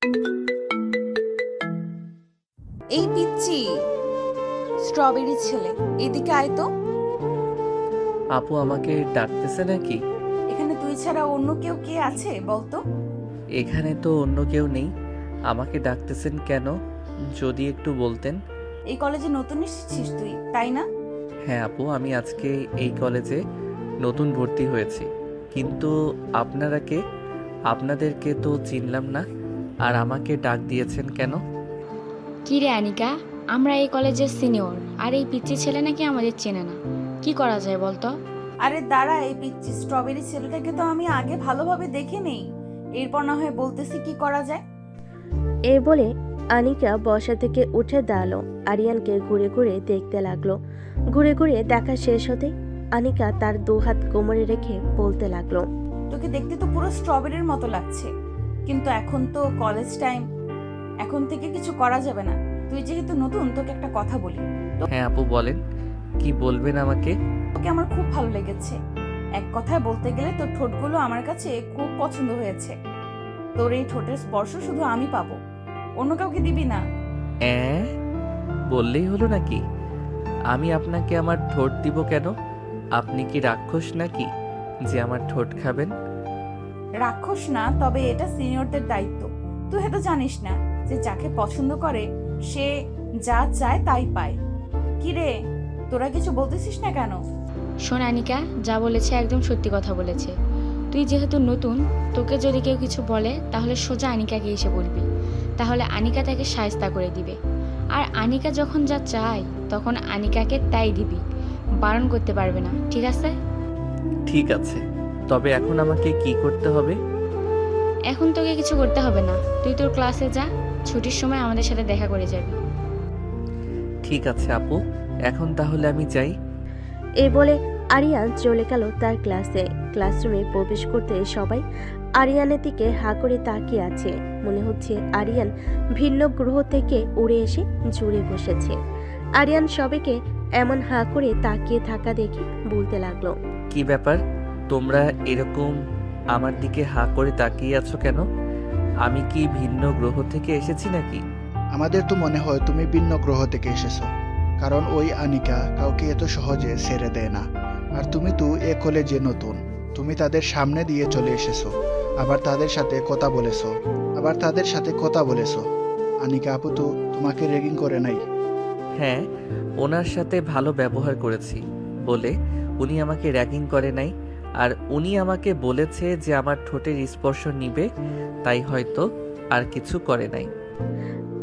এই পিচ্চি স্ট্রবেরি ছেলে, এদিকে আয় তো। আপু আমাকে ডাকতেছে নাকি? এখানে তুই ছাড়া অন্য কেউ কে আছে বলতো? এখানে তো অন্য কেউ নেই, আমাকে ডাকতেছেন কেন যদি একটু বলতেন। এই কলেজে নতুন এসেছিস তুই, তাই না? হ্যাঁ আপু, আমি আজকে এই কলেজে নতুন ভর্তি হয়েছি। কিন্তু আপনারা কে? আপনাদেরকে তো চিনলাম না, আর আমাকে ডাক দিয়েছেন কেন? কি রে আনিকা, আমরা এই কলেজের সিনিয়র, আর এই পিচ্চি ছেলে নাকি আমাদের চেনে না। কি করা যায় বলতো? আরে দাঁড়া, এই পিচ্চি স্ট্রবেরি ছেলেটাকে তো আমি আগে ভালোভাবে দেখে নেই, এরপর না হয় বলতেছি কি করা যায়। এই বলে আনিকা বসা থেকে উঠে দাঁড়ালো। আরিয়ানকে ঘুরে ঘুরে দেখতে লাগলো। ঘুরে ঘুরে দেখা শেষ হতেই আনিকা তার দু হাত কোমরে রেখে বলতে লাগলো, তোকে দেখতে তো পুরো স্ট্রবেরির মতো লাগছে, কিন্তু এখন তো কলেজ টাইম, এখন থেকে কিছু করা যাবে না। তুই যেহেতু নতুন, তোকে একটা কথা বলি। হ্যাঁ আপু বলেন, কি বলবেন আমাকে? তোকে আমার খুব ভালো লেগেছে। এক কথায় বলতে গেলে তোর ঠোঁটগুলো আমার কাছে খুব পছন্দ হয়েছে। তোর এই ঠোঁটের স্পর্শ শুধু আমি পাবো, অন্য কাউকে দিবি না। বললেই হলো নাকি? আমি আপনাকে আমার ঠোঁট দিব কেন? আপনি কি রাক্ষস নাকি যে আমার ঠোঁট খাবেন? রাক্ষস না, তবে এটা সিনিয়রদের দায়িত্ব। তুই হয়তো জানিস না যে যাকে পছন্দ করে সে যা চায় তাই পায়। কি রে, তোরা কিছু বলতেছিস না কেন? শোন আনিকা, যা বলেছে একদম সত্যি কথা বলেছে। তুই যেহেতু নতুন, তোকে যদি কেউ কিছু বলে তাহলে সোজা আনিকাকে এসে বলবি, তাহলে আনিকা তাকে শায়েস্তা করে দিবে। আর আনিকা যখন যা চায় তখন আনিকাকে তাই দিবি, বারণ করতে পারবে না, ঠিক আছে? ঠিক আছে, তবে এখন আমাকে কি করতে হবে? এখন তোকে কিছু করতে হবে না, তুই তোর ক্লাসে যা, ছুটির সময় আমাদের সাথে দেখা করে যাবি। ঠিক আছে আপু, এখন তাহলে আমি যাই। এই বলে আরিয়ান চলে গেল তার ক্লাসে। ক্লাসরুমে প্রবেশ করতে সবাই আরিয়ানের দিকে হা করে তাকিয়ে আছে। মনে হচ্ছে আরিয়ান ভিন্ন গ্রহ থেকে উড়ে এসে জুড়ে বসেছে। আরিয়ান সবাইকে এমন হা করে তাকিয়ে থাকা দেখে বলতে লাগলো, কি ব্যাপার, তোমরা এরকম আমার দিকে হা করে তাকিয়ে আছো কেন? আমি কি ভিন্ন গ্রহ থেকে এসেছি নাকি? আমাদের তো মনে হয় তুমি ভিন্ন গ্রহ থেকে এসেছো, কারণ ওই আনিকা কাউকে এত সহজে ছেড়ে দেয় না। আর তুমি তো এ কলেজে নতুন, তুমি তাদের সামনে দিয়ে চলে এসেছো, আবার তাদের সাথে কথা বলেছো। আনিকা আপু তো তোমাকে রেগিং করে নাই? হ্যাঁ, ওনার সাথে ভালো ব্যবহার করেছি বলে উনি আমাকে র্যাগিং করে নাই। আর উনি আমাকে বলেছে যে আমার ঠোঁটের স্পর্শ নিবে, তাই হয়তো আর কিছু করে নাই।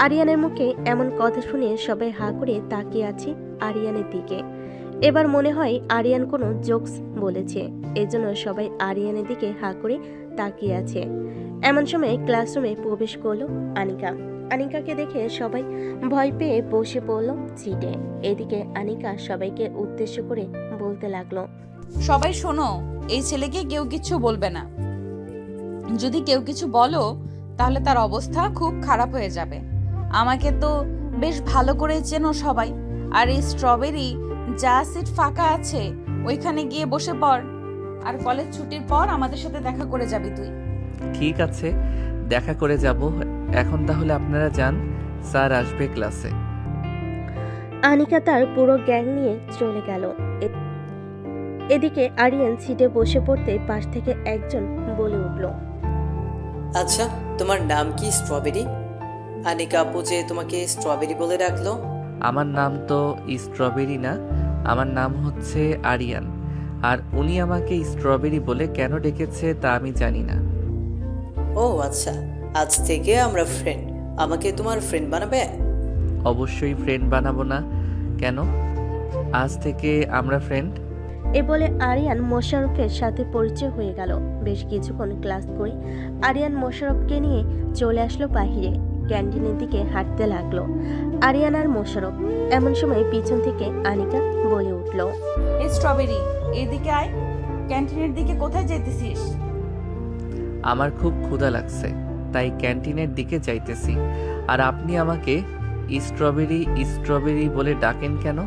আরিয়ানের মুখে এমন কথা শুনে সবাই হা করে তাকিয়ে আছে আরিয়ানের দিকে। এবার মনে হয় আরিয়ান কোনো জোকস বলেছে, এজন্য সবাই আরিয়ানের দিকে হা করে তাকিয়ে আছে। এমন সময় ক্লাসরুমে প্রবেশ করলো আনিকা। আনিকাকে দেখে সবাই ভয় পেয়ে বসে পড়লো সিটে। এদিকে আনিকা সবাইকে উদ্দেশ্য করে বলতে লাগলো, সবাই শোনো, এই ছেলেকে কেউ কিছু বলবে না। যদি কেউ কিছু বলো তাহলে তার অবস্থা খুব খারাপ হয়ে যাবে। আমাকে তো বেশ ভালো করে চেনো সবাই। আর এই স্ট্রবেরি যা সিট ফাঁকা আছে ওইখানে গিয়ে বসে পড়, আর কলেজ ছুটির পর আমাদের সাথে দেখা করে যাবি তুই। ঠিক আছে, দেখা করে যাব। এখন তাহলে আপনারা যান, স্যার আসবে ক্লাসে। আনিকা তার পুরো গ্যাং নিয়ে চলে গেল। এদিকে আরিয়ান সিটে বসে পড়তে পাশ থেকে একজন বলে উঠল, আচ্ছা, তোমার নাম কি স্ট্রবেরি? আনিকা আপু যে তোমাকে স্ট্রবেরি বলে ডাকলো? আমার নাম তো স্ট্রবেরি না, আমার নাম হচ্ছে আরিয়ান। আর উনি আমাকে স্ট্রবেরি বলে কেন ডেকেছে তা আমি জানি না। ও আচ্ছা, আজ থেকে আমরা ফ্রেন্ড। আমাকে তোমার ফ্রেন্ড বানাবে? অবশ্যই ফ্রেন্ড বানাবো না কেন, আজ থেকে আমরা ফ্রেন্ড। এ বলে আরিয়ান মোশাররফের সাথে পরিচয় হয়ে গেল। বেশ কিছুক্ষণ ক্লাস করে আরিয়ান মোশাররফকে নিয়ে চলে আসলো বাহিরে। ক্যান্টিনের দিকে হাঁটতে লাগলো আরিয়ান আর মোশাররফ। এমন সময় পিছন থেকে আনিকা বলে উঠল, এই স্ট্রবেরি, এদিকে আয়। ক্যান্টিনের দিকে কোথায় যেতেছিস? আমার খুব ক্ষুধা লাগছে, তাই ক্যান্টিনের দিকে যাইতেছি। আর আপনি আমাকে স্ট্রবেরি স্ট্রবেরি বলে ডাকেন কেন?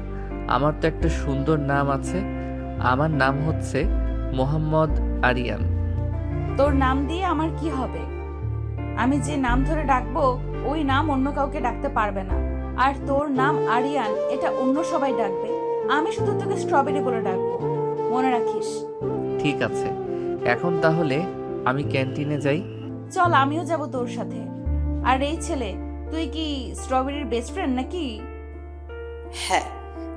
আমার তো একটা সুন্দর নাম আছে, আমার নাম হচ্ছে মোহাম্মদ আরিয়ান। তোর নাম দিয়ে আমার কি হবে? আমি যে নাম ধরে ডাকবো ওই নাম অন্য কাউকে ডাকতে পারবে না। আর তোর নাম আরিয়ান, এটা অন্য সবাই ডাকবে, আমি শুধু তোকে স্ট্রবেরি বলে ডাকবো, মনে রাখিস। ঠিক আছে, এখন তাহলে আমি ক্যান্টিনে যাই। চল, আমিও যাব তোর সাথে। আর এই ছেলে, তুই কি স্ট্রবেরির বেস্ট ফ্রেন্ড নাকি? হ্যাঁ,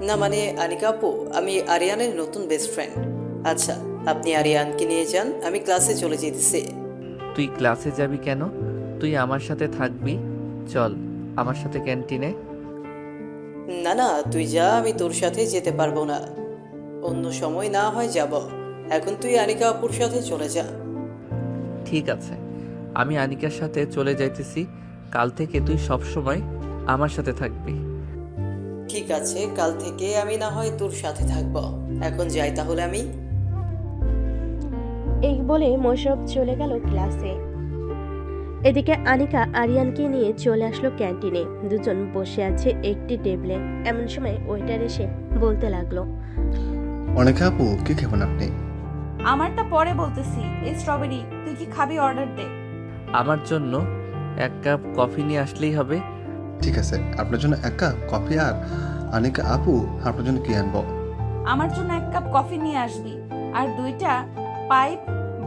না মানে আনিকা আপু, আমি আরিয়ানের নতুন বেস্ট ফ্রেন্ড। আচ্ছা, আপনি আরিয়ানকে নিয়ে যান, আমি ক্লাসে চলে যেতেছি। তুই ক্লাসে যাবি কেন? তুই আমার সাথে থাকবি, চল আমার সাথে ক্যান্টিনে। না না, তুই যা, আমি তোর সাথে যেতে পারবো না। অন্য সময় না হয় যাব, এখন তুই আনিকা আপুর সাথে চলে যা। ঠিক আছে, আমি আনিকার সাথে চলে যাইতেছি। কাল থেকে তুই সব সময় আমার সাথে থাকবি। ঠিক আছে, কাল থেকে আমি না হয় তোর সাথে থাকবো। এখন যাই তাহলে আমি। এই বলে মোশাররফ চলে গেল ক্লাসে। এদিকে আনিকা আরিয়ানকে নিয়ে চলে আসলো ক্যান্টিনে। দুজন বসে আছে একটি টেবিলে। এমন সময় ওয়েটার এসে বলতে লাগলো, অনেক আপু, কি খাবেন আপনি? আমারটা পরে বলতেছি। এই স্ট্রবেরি, তুই কি খাবি? অর্ডার দে। আমার জন্য 1 কাপ কফি নিয়ে আসলেই হবে। ঠিক আছে, আপনার জন্য 1 কাপ কফি। আর অনেক আপু, আপনার জন্য কি আনবো? আমার জন্য 1 কাপ কফি নিয়ে আসবি, আর 2টা পাইপ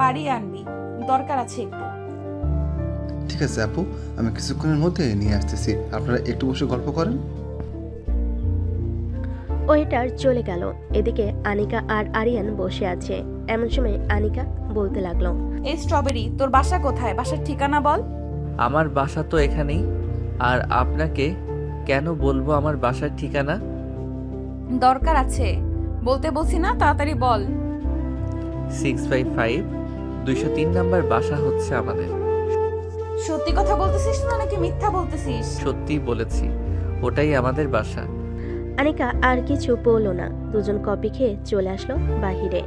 বাড়িয়ে আনবি, দরকার আছে একটু। ঠিক আছে আপু, আমি কিছুক্ষণের মধ্যে নিয়ে আসতেছি, আপনারা একটু বসে গল্প করেন। ওয়েটার চলে গেল। এদিকে আনিকা আর আরিয়ান বসে আছে। এমন সময় আনিকা বলতে লাগলো, এই স্ট্রবেরি, তোর বাসা কোথায়? বাসার ঠিকানা বল। আমার বাসা তো এখানেই। আর আপনাকে কেন বলবো আমার বাসার ঠিকানা? দরকার আছে, বলতে বলছি না, তাড়াতাড়ি বল। 655 203 নাম্বার বাসা হচ্ছে আমাদের। সত্যি কথা বলতেছিস না নাকি মিথ্যা বলতেছিস? সত্যিই বলেছি, ওটাই আমাদের বাসা। আনিকা আর কিছু বলল না। দুজন কফি খেয়ে চলে আসলো বাহিরে।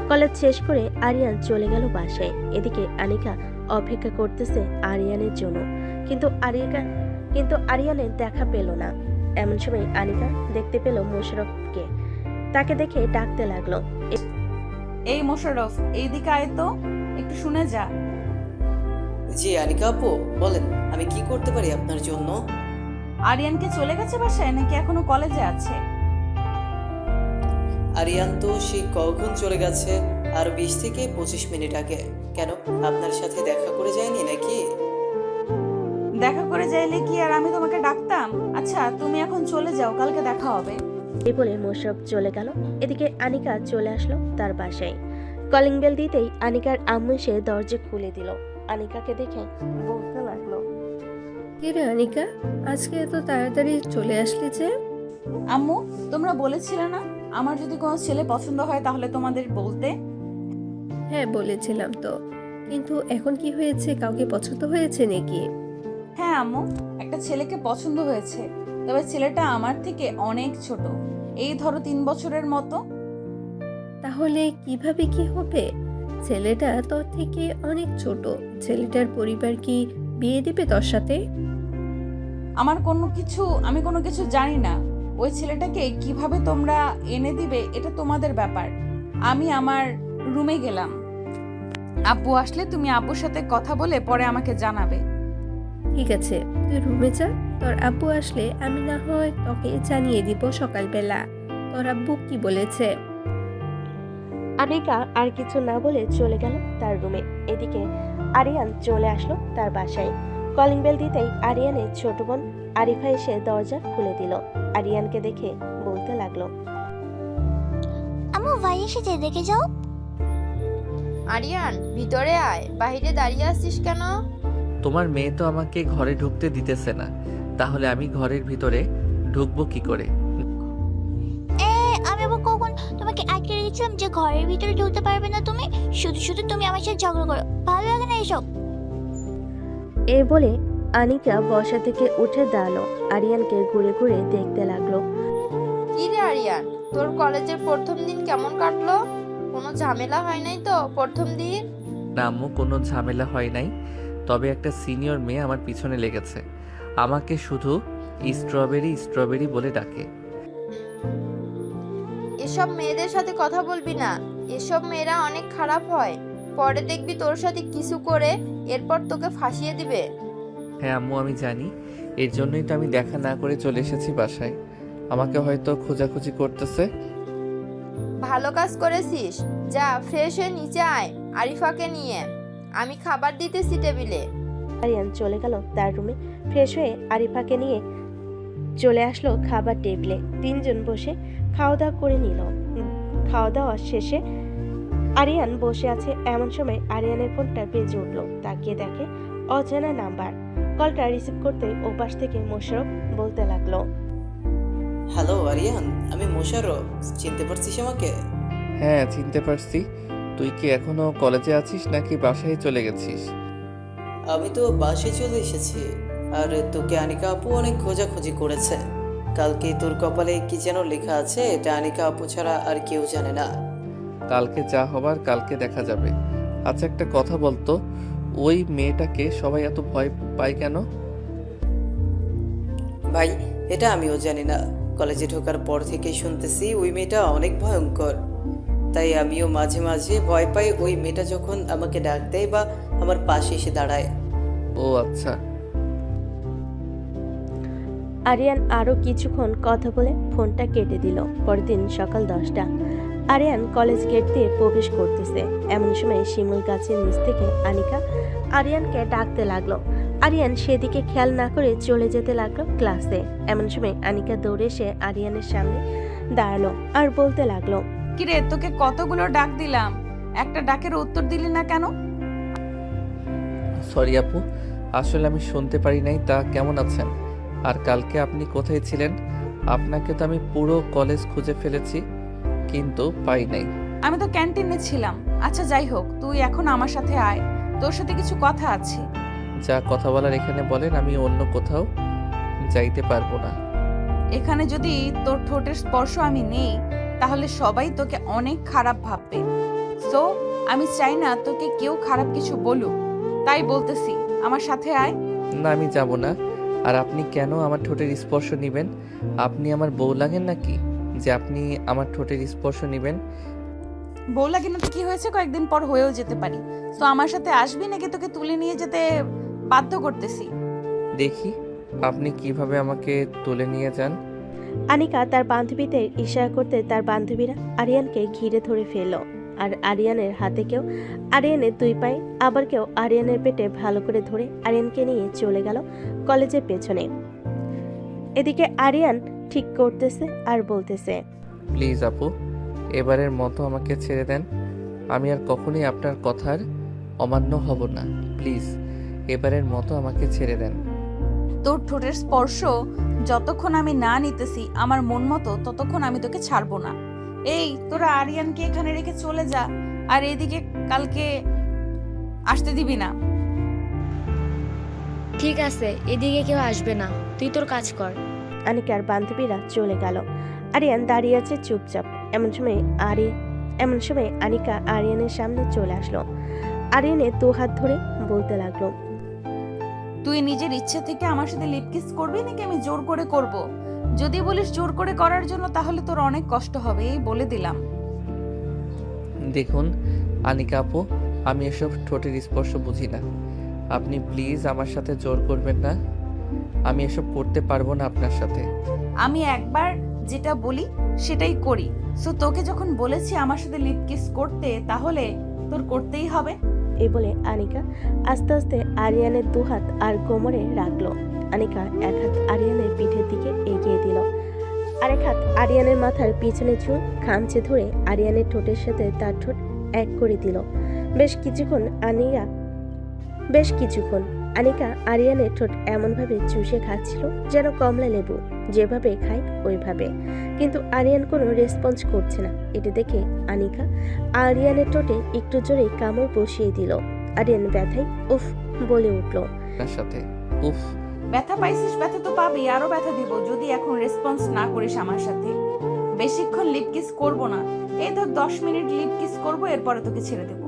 কলেজ শেষ করে আরিয়ান চলে গেল বাসায়। এদিকে আনিকা অপেক্ষা করতেছে আরিয়ানের জন্য, কিন্তু আরিয়ানের দেখা পেল না। এমন সময় আনিকা দেখতে পেল মোশাররফকে। তাকে দেখে ডাকতে লাগলো, এই মোশাররফ, এইদিকে আয় তো, একটু শুনে যা। জি আনিকা আপু, বলেন আমি কি করতে পারি আপনার জন্য? আরিয়ানকে চলে গেছে বাসায় নাকি এখনো কলেজে আছে? আরিয়ান তো সে কখন চলে গেছে, আর 20 থেকে 25 মিনিট আগে। কেন, আপনার সাথে দেখা করে যায়নি নাকি? দেখা করে যাইলে কি আর আমি তোমাকে ডাকতাম? আচ্ছা, তুমি এখন চলে যাও, কালকে দেখা হবে। এই বলে মোশাররফ চলে গেল। এদিকে আনিকা চলে আসলো তার বাসায়। কলিং বেল দিতেই আনিকার আম্মু এসে দরজা খুলে দিল। আনিকাকে দেখে বলতে লাগলো, কিরে আনিকা, আজকে এত তাড়াতাড়ি চলে আসলি যে? আম্মু, তোমরা বলেছিলে না আমার যদি কোনো ছেলে পছন্দ হয় তাহলে তোমাদের বলতে? হ্যাঁ বলেছিলাম তো, কিন্তু এখন কি হয়েছে, কাউকে পছন্দ হয়েছে নাকি? হ্যাঁ আম্মু, একটা ছেলেকে পছন্দ হয়েছে, তবে ছেলেটা আমার থেকে অনেক ছোট, এই ধরো 3 বছরের মতো। তাহলে কিভাবে কি হবে? ছেলেটা তোর থেকে অনেক ছোট, ছেলেটার পরিবার কি বিয়ে দিবে তোর সাথে? আমি কোনো কিছু জানি না। ওই ছেলেটাকে কিভাবে তোমরা এনে দিবে এটা তোমাদের ব্যাপার। আমি আমার রুমে গেলাম, আব্বু আসলে তুমি আব্বুর সাথে কথা বলে পরে আমাকে জানাবে। ঠিক আছে, তুই রুমে যা, তোর আব্বু আসলে আমি না হয় তোকে জানিয়ে দিব সকালবেলা তোর আব্বু কি বলেছে। আনিকা আর কিছু না বলে চলে গেল তার রুমে। এদিকে আরিয়ান চলে আসলো তার বাসায়। কলিং বেল দিতেই আরিয়ানের ছোট বোন আরিফা এসে দরজা খুলে দিল। আরিয়ানকে দেখে বলতে লাগলো, আম্মু ভাই এসেছে, দেখে যাও। আরিয়ান, ভিতরে আয়, বাইরে দাঁড়িয়ে আছিস কেন? তোমার মেয়ে তো আমাকে ঘরে ঢুকতে দিতেছে না, তাহলে আমি ঘরের ভিতরে ঢুকবো কি করে? আমি আবার কখন তোমাকে আটকে রেখেছিলাম যে ঘরের ভিতরে ঢুকতে পারবে না তুমি? শুধু শুধু তুমি আমার সাথে ঝগড়া করো, ভালো লাগে না এসব। এ বলে আনিকা বসা থেকে উঠে দাঁড়ালো। আরিয়ানকে ঘুরে ঘুরে দেখতে লাগলো। কি রে আরিয়ান, তোর কলেজের প্রথম দিন কেমন কাটলো? কোনো ঝামেলা হয় নাই তো প্রথম দিন? না আম্মু, কোনো ঝামেলা হয় নাই, তবে একটা সিনিয়র মেয়ে আমার পিছনে লেগেছে। আমাকে শুধু স্ট্রবেরি স্ট্রবেরি বলে ডাকে। এসব মেয়েদের সাথে কথা বলবি না, এসব মেয়েরা অনেক খারাপ হয়। পরে দেখবি তোর সাথে কিছু করে এরপর তোকে ফাঁসিয়ে দিবে। হ্যাঁ আম্মু, আমি জানি। এর জন্যই তো আমি দেখা না করে চলে এসেছি বাসায়। আমাকে হয়তো খোঁজাখুঁজি করতেছে। ভালো কাজ করেছিস। যা ফ্রেশ হয়ে নিচে আয় আরিফাকে নিয়ে, আমি খাবার দিতেছি টেবিলে। আরিয়ান চলে গেল তার রুমে। ফ্রেশ হয়ে আরিফাকে নিয়ে চলে আসলো খাবার টেবিলে। তিনজন বসে খাওয়া দাওয়া করে নিল। খাওয়া দাওয়া শেষে আরিয়ান বসে আছে, এমন সময় আরিয়ানের ফোনটা বেজে উঠলো। তাকিয়ে দেখে অজানা নাম্বার। কলটা রিসিভ করতে ওপাশ থেকে মোশাররফ বলতে লাগলো, হ্যালো আরিয়ান, আমি মোশাররফ। চিনতে পারছিস আমাকে? হ্যাঁ, চিনতে পারছি। তুই কি এখনো কলেজে আছিস নাকি বাসায় চলে গেছিস? আমি তো বাসে চলে এসেছি। আর তোকে আনিকা আপু অনেক খোঁজাখুঁজি করেছে। কালকে তোর কপালে কি যেন লেখা আছে, এটা আনিকা আপু ছাড়া আর কেউ জানে না। কালকে যা হবার কালকে দেখা যাবে। আচ্ছা, একটা কথা বলতো, ওই মেয়েটাকে সবাই এত ভয় পায় কেন? ভাই, এটা আমিও জানি না। কলেজে ঢোকার পর থেকে শুনতেছি ওই মেয়েটা অনেক ভয়ঙ্কর। তাই আমিও মাঝে মাঝে ভয় পাই ওই মেয়েটা যখন আমাকে ডাক দেয় বা আমার পাশে এসে দাঁড়ায়। ও আচ্ছা। আরিয়ান আরও কিছুক্ষণ কথা বলে ফোনটা কেটে দিল। পরের দিন সকাল 10টা। আরিয়ান কলেজ গেট দিয়ে প্রবেশ করতেছে। এমন সময় শিমুল গাছের নিচ থেকে আনিকা আরিয়ানকে ডাকতে লাগলো। আরিয়ান সেদিকে খেয়াল না করে চলে যেতে লাগলো ক্লাসে। এমন সময় আনিকা দৌড়ে এসে আরিয়ানের সামনে দাঁড়ালো আর বলতে লাগলো, কিরে, তোকে কতগুলো ডাক দিলাম, একটা ডাকের উত্তর দিলি না কেন? সরি আপু, আসলে আমি শুনতে পারি নাই। তা কেমন আছেন? আর কালকে আপনি কোথায় ছিলেন? আপনাকে তো আমি পুরো কলেজ খুঁজে ফেলেছি, কিন্তু পাই নাই। আমি তো ক্যান্টিনে ছিলাম। আচ্ছা যাই হোক, তুই এখন আমার সাথে আয়, তোর সাথে কিছু কথা আছে। যা কথা বলার এখানে বলেন, আমি অন্য কোথাও যাইতে পারবো না। এখানে যদি তোর ঠোঁটের স্পর্শ আমি নেই, তাহলে সবাই তোকে অনেক খারাপ ভাববে। সো আমি চাই না তোকে কেউ খারাপ কিছু বলুক, তাই বলতেছি আমার সাথে আয়। না, আমি যাব না। আর আপনি কেন আমার ঠোঁটের স্পর্শ নিবেন? আপনি আমার বউ লাগেন নাকি যে আপনি আমার ঠোঁটের স্পর্শ নিবেন? বউ লাগে না তো কি হয়েছে, কয়েকদিন পর হয়েও যেতে পারি। সো আমার সাথে আসবি নাকি তোকে তুলে নিয়ে যেতে বাধ্য করতেছি? দেখি আপনি কিভাবে আমাকে তুলে নিয়ে যান। আনিকা তার বান্ধবীদের ইশারা করতে তার বান্ধবীরা আরিয়ানকে ঘিরে ধরে ফেলল। আর আরিয়ানের হাতে কেউ আরিয়ানের দুই পায়ে, আবার কেউ আরিয়ানের পেটে ভালো করে ধরে আরিয়ানকে নিয়ে চলে গেল কলেজের পেছনে। এদিকে আরিয়ান ঠিক করতেছে আর বলতেছে, প্লিজ আপু, এবারের মতো আমাকে ছেড়ে দেন। আমি আর কখনোই আপনার কথার অমান্য হব না। প্লিজ এবারের মতো আমাকে ছেড়ে দেন। তোর ঠোঁটের স্পর্শ যতক্ষণ আমি না নিতেছি আমার মন মতো, ততক্ষণ আমি তোকে ছাড়বো না। এই তোরা আরিয়ানকে এখানে রেখে চলে যা, আর এদিকে কালকে আসতে দিবি না। ঠিক আছে, এদিকে কেউ আসবে না, তুই তোর কাজ কর। আনিকার বান্ধবীরা চলে গেল। আরিয়ান দাঁড়িয়ে আছে চুপচাপ। এমন সময় আনিকা আরিয়ানের সামনে চলে আসলো। আরিয়ানের দু হাত ধরে বলতে লাগলো, তুই নিজের ইচ্ছে থেকে আমার সাথে লিপ কিস করবি নাকি আমি জোর করে করব? যদি বলিস জোর করে করার জন্য, তাহলে তোর অনেক কষ্ট হবে, এই বলে দিলাম। দেখুন আনিকা আপু, আমি এসব ঠোঁটের স্পর্শ বুঝি না। আপনি প্লিজ আমার সাথে জোর করবেন না। আমি এসব করতে পারবো না আপনার সাথে। আমি একবার যেটা বলি সেটাই করি। সো তোকে যখন বলেছি আমার সাথে লিপ কিস করতে, তাহলে তোর করতেই হবে। এই বলে আনিকা আস্তে আস্তে আরিয়ানের দু হাত আর কোমরে রাখলো। আনিকা এক হাত আরিয়ানের পিঠের দিকে এগিয়ে দিল, আরেক হাত আরিয়ানের মাথার পিছনে চুল খামচে ধরে আরিয়ানের ঠোঁটের সাথে তার ঠোঁট এক করে দিল। বেশ কিছুক্ষণ আনিকা আরিয়ানের ঠোঁট এমনভাবে চুষে খাচ্ছিল যেন কমলা লেবু যেভাবে খায় ওইভাবে, কিন্তু আরিয়ান কোনো রেসপন্স করছে না। এটা দেখে আনিকা আরিয়ানের ঠোঁটে একটু জোরে কামড় বসিয়ে দিল। আরিয়ান ব্যথায় উফ বলে উঠল। আপনার সাথে উফ। ব্যথা পাইছিস? ব্যথা তো পাবি, আরো ব্যথা দিব যদি এখন রেসপন্স না করিস আমার সাথে। বেশিক্ষণ লিপ কিস করবো না, এই ধর 10 মিনিট লিপ কিস করবো, এরপরে তোকে ছেড়ে দেবো।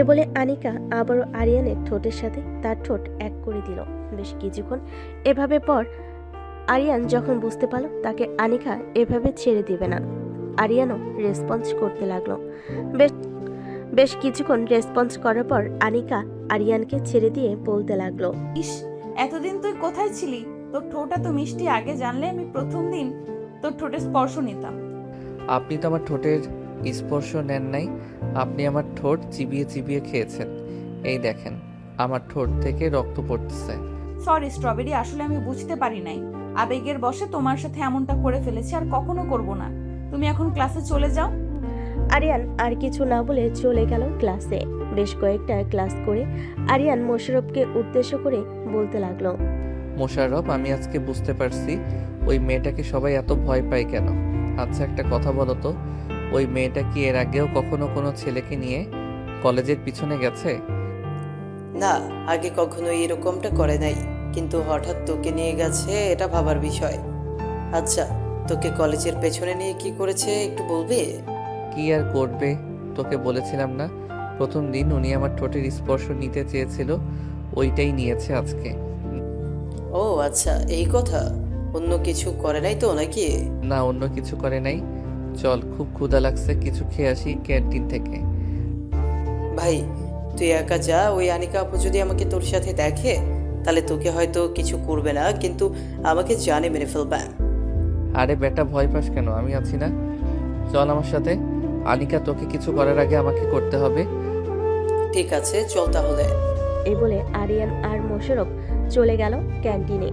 এ বলে আনিকা আবারও আরিয়ানের ঠোঁটের সাথে তার ঠোঁট এক করে দিল। বেশ কিছুক্ষণ এভাবে পর আরিয়ান যখন বুঝতে পারল তাকে আনিকা এভাবে ছেড়ে দিবে না, আরিয়ানও রেসপন্স করতে লাগলো। বেশ কিছুক্ষণ রেসপন্স করার পর আনিকা আরিয়ানকে ছেড়ে দিয়ে বলতে লাগলো, ইস, এতদিন তুই কোথায় ছিলি? তোর ঠোঁট এত মিষ্টি, আগে জানলে আমি প্রথম দিন তোর ঠোঁটে স্পর্শ নিতাম। আপনি তো আমার ঠোঁটের স্পর্শ নেন নাই, আপনি আমার ঠোঁট চিবিয়ে চিবিয়ে খেয়েছেন। এই দেখেন, আমার ঠোঁট থেকে রক্ত পড়তেছে। সরি স্ট্রবেরি, আসলে আমি বুঝতে পারি নাই। আবেগের বশে তোমার সাথে এমনটা করে ফেলেছি, আর কখনো করব না। তুমি এখন ক্লাসে চলে যাও। আরিয়ান আর কিছু না বলে চলে গেল ক্লাসে। বেশ কয়েকটা ক্লাস করে আরিয়ান মোশাররফকে উদ্দেশ্য করে বলতে লাগলো, মোশাররফ, আমি আজকে বুঝতে পারছি ওই মেয়েটাকে সবাই এত ভয় পায় কেন। আচ্ছা, একটা কথা বলো তো, ওই মেয়েটা কি এর আগেও কখনো কোনো ছেলেকে নিয়ে কলেজের পিছনে গেছে? না, আগে কখনো এরকমটা করে নাই, কিন্তু হঠাৎ তোকে নিয়ে গেছে, এটা ভাবার বিষয়। আচ্ছা, তোকে কলেজের পেছনে নিয়ে কি করেছে একটু বলবি? কি আর করবে, তোকে বলেছিলাম না প্রথম দিন উনি আমার ঠোঁটের স্পর্শ নিতে চেয়েছিল, ওইটাই নিয়েছে আজকে। ও আচ্ছা, এই কথা। অন্য কিছু করে নাই তো নাকি? না, অন্য কিছু করে নাই। চল, খুব ক্ষুধা লাগছে, কিছু খেয়ে আসি ক্যান্টিন থেকে। ভাই, তুই একা যা। ওই আনিকা আপু যদি আমাকে তোর সাথে দেখে, তাহলে তোকে হয়তো কিছু করবে না, কিন্তু আমাকে জানে মেরে ফেলবে। আরে বেটা, ভয় পাস কেন? আমি আছি না, চল আমার সাথে। আনিকা, তোকে কিছু করার আগে আমাকে করতে হবে। ঠিক আছে, চল তাহলে। এই বলে আরিয়ান আর মোশাররফ চলে গেল ক্যান্টিনে।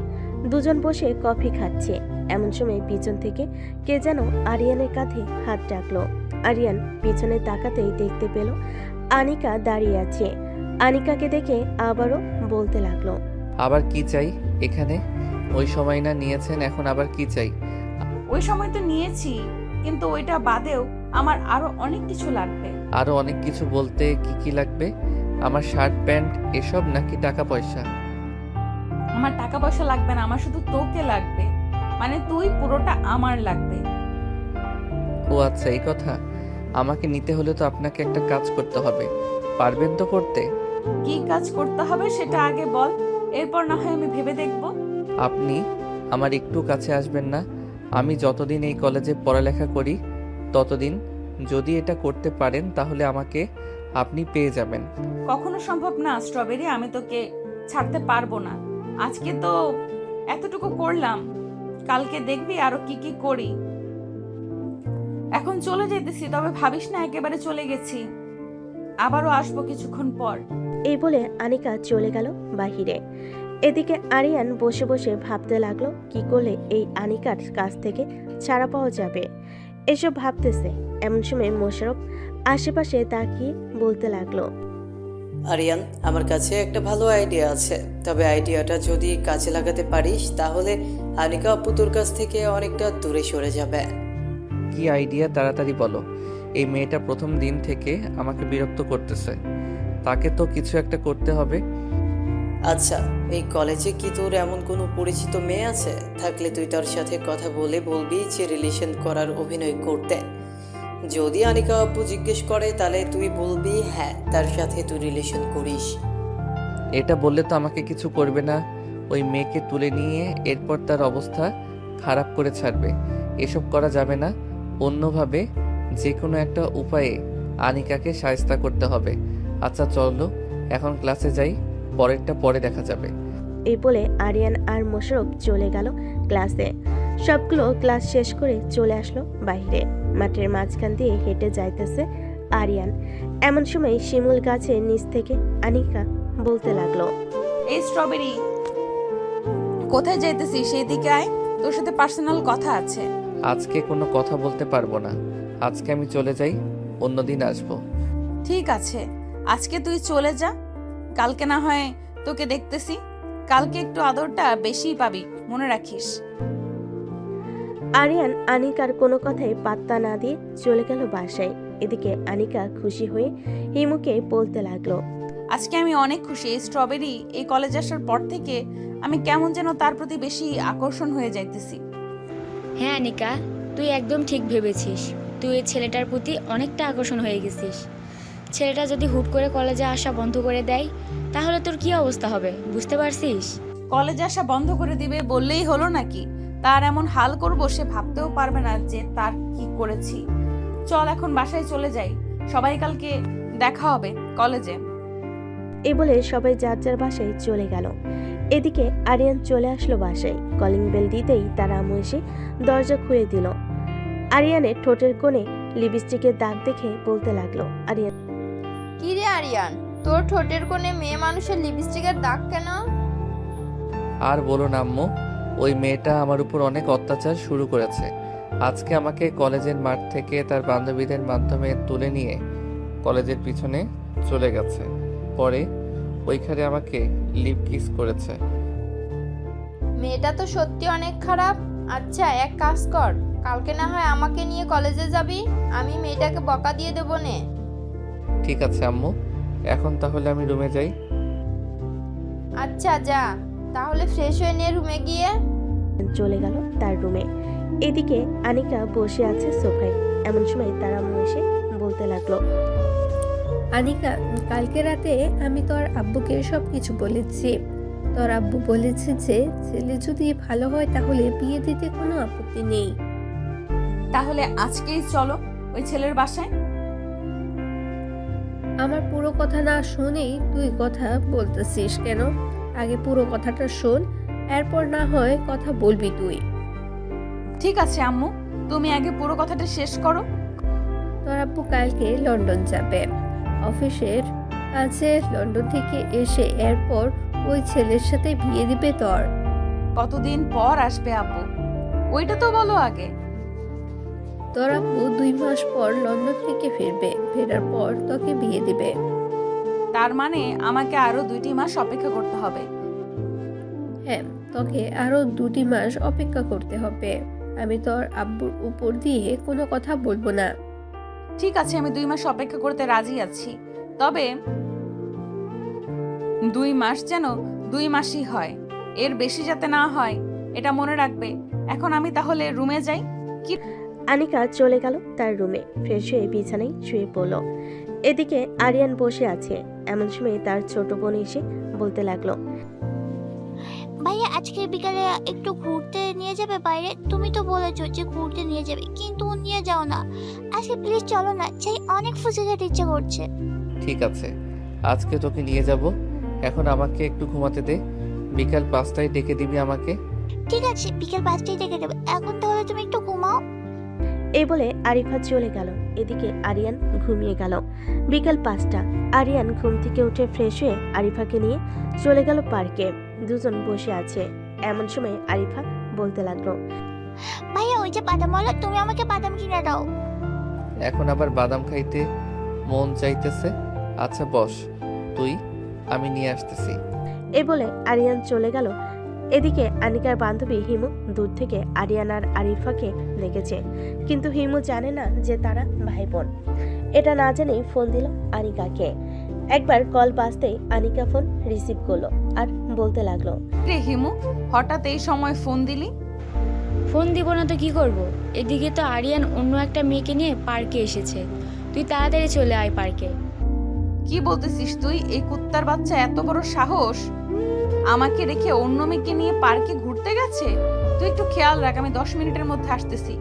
দুজন বসে কফি খাচ্ছে। এমন সময় পিছন থেকে কে যেন আরিয়ানের কাঁধে হাত রাখলো। আরিয়ান পিছনে তাকাতেই দেখতে পেল আনিকা দাঁড়িয়ে আছে। আনিকাকে দেখে আবারও বলতে লাগলো, আবার কি চাই এখানে? ওই সময় না নিয়েছেন, এখন আবার কি চাই? ওই সময় তো নিয়েছি, কিন্তু ওইটা বাদেও আমার আরো অনেক কিছু লাগবে। আরো অনেক কিছু বলতে কি কি লাগবে? আমার শার্ট প্যান্ট এসব, নাকি টাকা পয়সা? আমার টাকা পয়সা লাগবে না, আমার শুধু তোকে লাগবে। মানে তুই পুরোটা আমার লাগবে। ও আচ্ছা, এই কথা। আমাকে নিতে হলে তো আপনাকে একটা কাজ করতে হবে, পারবেন তো করতে? কি কাজ করতে হবে সেটা আগে বল, এরপর না হয় আমি ভেবে দেখব। আপনি আমার একটু কাছে আসবেন না? আমি যতদিন এই কলেজে পড়ালেখা করি ততদিন যদি এটা করতে পারেন তাহলে আমাকে আপনি পেয়ে যাবেন। কখনো সম্ভব না স্ট্রবেরি, আমি তোকে ছাড়তে পারবো না। আজকে তো এতটুকু করলাম, কালকে দেখবি আরো কি কি করি। এখন চলে যেতেছি, তবে ভাবিস না একেবারে চলে গেছি, আবারও আসবো কিছুক্ষণ পর। এই বলে আনিকা চলে গেল বাহিরে। এদিকে আরিয়ান বসে বসে ভাবতে লাগলো কি করলে এই আনিকার কাছ থেকে ছাড়া পাওয়া যাবে। এসব ভাবতেছে এমন সময় মোশাররফ আশেপাশে তাকিয়ে বলতে লাগলো, আরিয়ান, আমার কাছে একটা ভালো আইডিয়া আছে, তবে আইডিয়াটা যদি কাজে লাগাতে পারিস তাহলে আনিকা আপু তোর কাছ থেকে অনেকটা দূরে সরে যাবে। কি আইডিয়া, তাড়াতাড়ি বলো। এই মেয়েটা প্রথম দিন থেকে আমাকে বিরক্ত করতেছে, তাকে তো কিছু একটা করতে হবে। আচ্ছা, এই কলেজে কি তোর এমন কোনো পরিচিত মেয়ে আছে? থাকলে তুই তার সাথে কথা বলে বলবি যে রিলেশন করার অভিনয় করতে। যদি আনিকা আপু জিজ্ঞেস করে তাহলে তুই বলবি হ্যাঁ, তার সাথে তুই রিলেশন করিস। এটা বললে তো আমাকে কিছু করবে না, ওই মেয়েকে তুলে নিয়ে এরপর তার অবস্থা খারাপ করে ছাড়বে। এসব করা যাবে না, অন্যভাবে যে কোনো একটা উপায়ে আনিকাকে শায়েস্তা করতে হবে। আচ্ছা চলো, এখন ক্লাসে যাই, পরেরটা পরে দেখা যাবে। এই বলে আরিয়ান আর মোশাররফ চলে গেল ক্লাসে। সবগুলো ক্লাস শেষ করে চলে আসলো বাইরে। মাঠের মাঝখান দিয়ে হেঁটে যাইতেছে আরিয়ান। এমন সময় শিমুল গাছের নিচ থেকে আনিকা বলতে লাগলো, এই স্ট্রবেরি, কোথায় যাইতেছিস? সেই দিকে আয়, তোর সাথে পার্সোনাল কথা আছে। আজকে কোনো কথা বলতে পারবো না, আজকে আমি চলে যাই, অন্যদিন আসবো। ঠিক আছে, আজকে তুই চলে যা, কালকে না হয় তোকে দেখতেছি। কালকে একটু আদরটা বেশিই পাবি, মনে রাখিস। আরিয়ান আনিকার কোনো কথাই পাত্তা না দিয়ে চলে গেল বাসায়। এদিকে আনিকা খুশি হয়ে হিমুকে বলতে লাগলো, আজকে আমি অনেক খুশি। এই স্ট্রবেরি এই কলেজ আসার পর থেকে আমি কেমন যেন তার প্রতি বেশি আকর্ষণ হয়ে যাইতেছি। হ্যাঁ আনিকা, তুই একদম ঠিক ভেবেছিস। তুই এই ছেলেটার প্রতি অনেকটা আকর্ষণ হয়ে গেছিস। ছেলেটা যদি হুট করে কলেজে আসা বন্ধ করে দেয় তাহলে তোর কি অবস্থা হবে বুঝতে পারছিস? কলেজে আসা বন্ধ করে দিবে বললেই হলো নাকি? তার এমন হাল করবো সে ভাবতেও পারবে না যে তার কি করেছি। চল এখন বাসায় চলে যাই, সবাই কালকে দেখা হবে কলেজে। এই বলে সবাই যার যার বাসায় চলে গেল। এদিকে আরিয়ান চলে আসলো বাসায়। কলিং বেল দিতেই তার আম্মু এসে দরজা খুলে দিল। আরিয়ানের ঠোঁটের কোণে লিপস্টিকের দাগ দেখে বলতে লাগলো, আরিয়ান কি রে আরিয়ান, তোর ঠোঁটের কোণে মেয়ে মানুষের লিপস্টিকের দাগ কেন? আর বলো না আম্মু, ওই মেয়েটা আমার উপর অনেক অত্যাচার শুরু করেছে। আজকে আমাকে কলেজের মাঠ থেকে তার বান্ধবীদের মাধ্যমে তুলে নিয়ে কলেজের পিছনে চলে গেছে। পরে ওইখানে আমাকে লিপ কিস করেছে। মেয়েটা তো সত্যি অনেক খারাপ। আচ্ছা এক কাজ কর, কালকে না হয় আমাকে নিয়ে কলেজে যাবি, আমি মেয়েটাকে বকা দিয়ে দেবো নে। ঠিক আছে আম্মু, এখন তাহলে আমি রুমে যাই। আচ্ছা যা, তাহলে ফ্রেশ হয়ে নে রুমে গিয়ে। চলে গেল তার রুমে। এদিকে আনিকা বসে আছে সোফায়। এমন সময় তার আম্মু এসে বলতে লাগলো, আনিকা, কালকে রাতে আমি তোর আব্বুকে সব কিছু বলেছি। তোর আব্বু বলেছে যে ছেলে যদি ভালো হয় তাহলে বিয়ে দিতে কোনো আপত্তি নেই। তাহলে আজকেই চলো ওই ছেলের বাসায়। আমার পুরো কথা না শুনেই তুই কথা বলতেছিস কেন? আগে পুরো কথাটা শোন, এরপর না হয় কথা বলবি তুই। ঠিক আছে আম্মু, তুমি আগে পুরো কথাটা শেষ করো। তোর আব্বু কালকে লন্ডন যাবে অফিসের কাছে। লন্ডন থেকে এসে এরপর ওই ছেলের সাথে বিয়ে দিবে তোর। কতদিন পর আসবে আব্বু, ওইটা তো বলো আগে। তোর আব্বু 2 মাস পর লন্ডন থেকে ফিরবে, ফেরার পর তোকে বিয়ে দিবে। তার মানে আমাকে আরো 2টি মাস অপেক্ষা করতে হবে। হ্যাঁ, তোকে আরো 2টি মাস অপেক্ষা করতে হবে। আমি তোর আব্বুর উপর দিয়ে কোনো কথা বলবো না। ঠিক আছে, আমি 2 মাস অপেক্ষা করতে রাজি আছি, তবে 2 মাস যেন 2 মাসই হয়, এর বেশি যাতে না হয়, এটা মনে রাখবে। এখন আমি তাহলে রুমে যাই। কি আনিকা চলে গেল তার রুমে। ফ্রেশ হয়ে বিছানায় শুয়ে পড়ল। এদিকে আরিয়ান বসে আছে। এমন সময় তার ছোট বোন এসে বলতে লাগলো, ভাইয়া আজকে বিকালে একটু ঘুরতে নিয়ে যাবে বাইরে? তুমি তো বলেছো যে ঘুরতে নিয়ে যাবে, কিন্তু নিয়ে যাও না। আজকে প্লিজ চলো না, চাই অনেক ফুচকা খেতে ইচ্ছা করছে। ঠিক আছে, আজকে তোকে নিয়ে যাব। এখন আমাকে একটু ঘুমাতে দে, বিকাল 5টায় ডেকে দিবি আমাকে। ঠিক আছে, বিকেল 5টায় ডেকে দেবে। এখন তাহলে তুমি একটু ঘুমাও। এই বলে আরিফা চলে গেল। এদিকে আরিয়ান ঘুমিয়ে গেল। বিকাল 5টা। আরিয়ান ঘুম থেকে উঠে ফ্রেশ হয়ে আরিফাকে নিয়ে চলে গেল পার্কে। দুজন বসে আছে। এমন সময় আরিফা বলতে লাগলো, ভাইয়া ওই যে বাদামওয়ালা, তুমি আমাকে বাদাম কিনে দাও। এখন আবার বাদাম খাইতে মন চাইতেছে? আচ্ছা বস তুই, আমি নিয়ে আসতেছি। এই বলে আরিয়ান চলে গেল। এদিকে আনিকার বান্ধবী হিমু দূর থেকে আরিয়ান আর আরিফাকে দেখেছে, কিন্তু হিমু জানে না যে তারা ভাই বোন। এটা না জেনেই ফোন দিল আনিকাকে। একবার কল বাজতেই আনিকা ফোন রিসিভ করলো আর বলতে লাগলো, রে হিমু, হঠাৎ এই সময় ফোন দিলি? ফোন দিব না তো কি করব? এদিকে তো আরিয়ান অন্য একটা মেয়েকে নিয়ে পার্কে এসেছে। তুই তাড়াতাড়ি চলে আয় পার্কে। কি বলতেছিস তুই? এই কুত্তার বাচ্চা এত বড় সাহস! আমাকে রেখে অন্য মেয়েকে নিয়ে পার্কে ঘুরতে গেছে। তুই একটু খেয়াল রাখ, আমি 10 মিনিটের মধ্যে আসতেছি।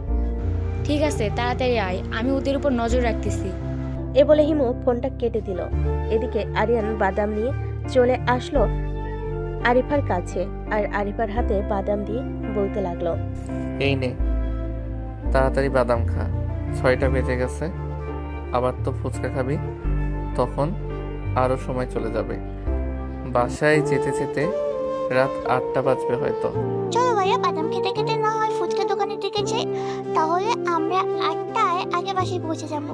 ঠিক আছে, তাড়াতাড়ি আয়, আমি ওদের উপর নজর রাখতেছি। এ বলে হিমু ফোনটা কেটে দিল। এদিকে আরিয়ান বাদাম নিয়ে চলে আসলো আরিফার কাছে আর আরিফার হাতে বাদাম দিয়ে বলতে লাগলো, এই নে, তাড়াতাড়ি বাদাম খা, 6টা বেজে গেছে। আবার তো ফুচকা খাবি, তখন আরও সময় চলে যাবে। বাসায় যেতে যেতে রাত 8টা বাজবে হয়তো। চলো ভাইয়া, বাদাম খেতে খেতে না হয় ফুচকা দোকানের দিকে যাই, তাহলে আমরা 8টায় আগে বাসায় পৌঁছে যাবো।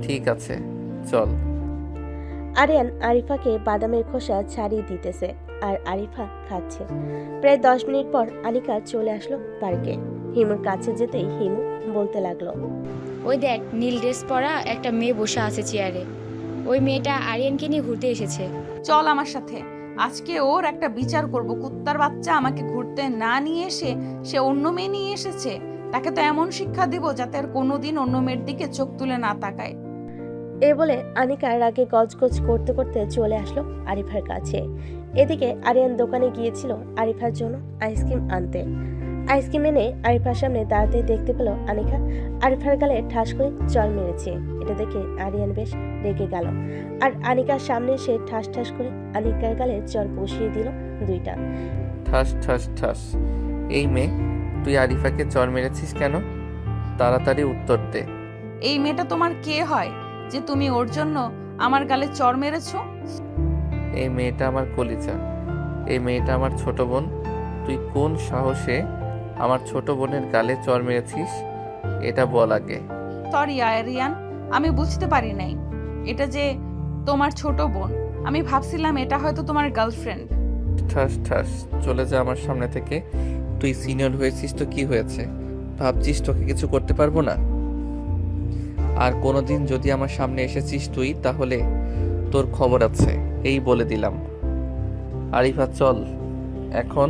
ঠিক আছে চল। আরিয়ান আরিফাকে বাদামের খোসা ছাড়িয়ে দিতেছে আর আরিফা খাচ্ছে। প্রায় 10 মিনিট পর আনিকা চলে আসলো পার্কে। হিমুর কাছে যেতেই হিমু বলতে লাগলো, ওই দেখ, নীল ড্রেস পরা একটা মেয়ে বসে আছে চেয়ারে। ওই মেয়েটা আরিয়ানকে নিয়ে ঘুরতে এসেছে। চল আমার সাথে, আজকে ওর একটা বিচার করব। কুত্তার বাচ্চা আমাকে ঘুরতে না নিয়ে এসে সে অন্য মেয়ে নিয়ে এসেছে। তাকে তো এমন শিক্ষা দিব যাতে আর কোনোদিন অন্য মেয়ের দিকে চোখ তুলে না তাকায়। এ বলে আনিকা রাগে গজগজ করতে করতে চলে আসলো আরিফার কাছে। এদিকে আরিয়ান দোকানে গিয়েছিল আরিফার জন্য আইসক্রিম আনতে। আইসক্রিম এনে আরিফার সামনে দাঁড়াতে দেখতে পেল আনিকা আরিফার গালে ঠাস করে চর মেরেছে। এটা দেখে আরিয়ান বেশ রেগে গেল, আর আনিকার সামনে সে ঠাস ঠাস করে আনিকার গালে চর বসিয়ে দিল দুইটা। ঠাস ঠাস ঠাস। এই মেয়ে, তুই আরিফাকে চর মেরেছিস কেন? তাড়াতাড়ি উত্তর দে। এই মেয়েটা তোমার কে হয় যে তুমি ওর জন্য আমার গালে চড় মেরেছো? এই মেয়েটা আমার কলিজা, এই মেয়েটা আমার ছোট বোন। তুই কোন সাহসে আমার ছোট বোনের গালে চর মেরেছিস এটা বল আগে। সরি আরিয়ান, আমি বুঝতে পারি নাই এটা যে তোমার ছোট বোন। আমি ভাবছিলাম এটা হয়তো তোমার গার্লফ্রেন্ড। ঠাস ঠাস, চলে যা আমার সামনে থেকে। তুই সিনিয়র হয়েছিস তো কি হয়েছে? ভাবছিস তোকে কিছু করতে পারবো না? আর কোনোদিন যদি আমার সামনে এসেছিস তুই, তাহলে তোর খবর আছে, এই বলে দিলাম। আরিফা চল এখন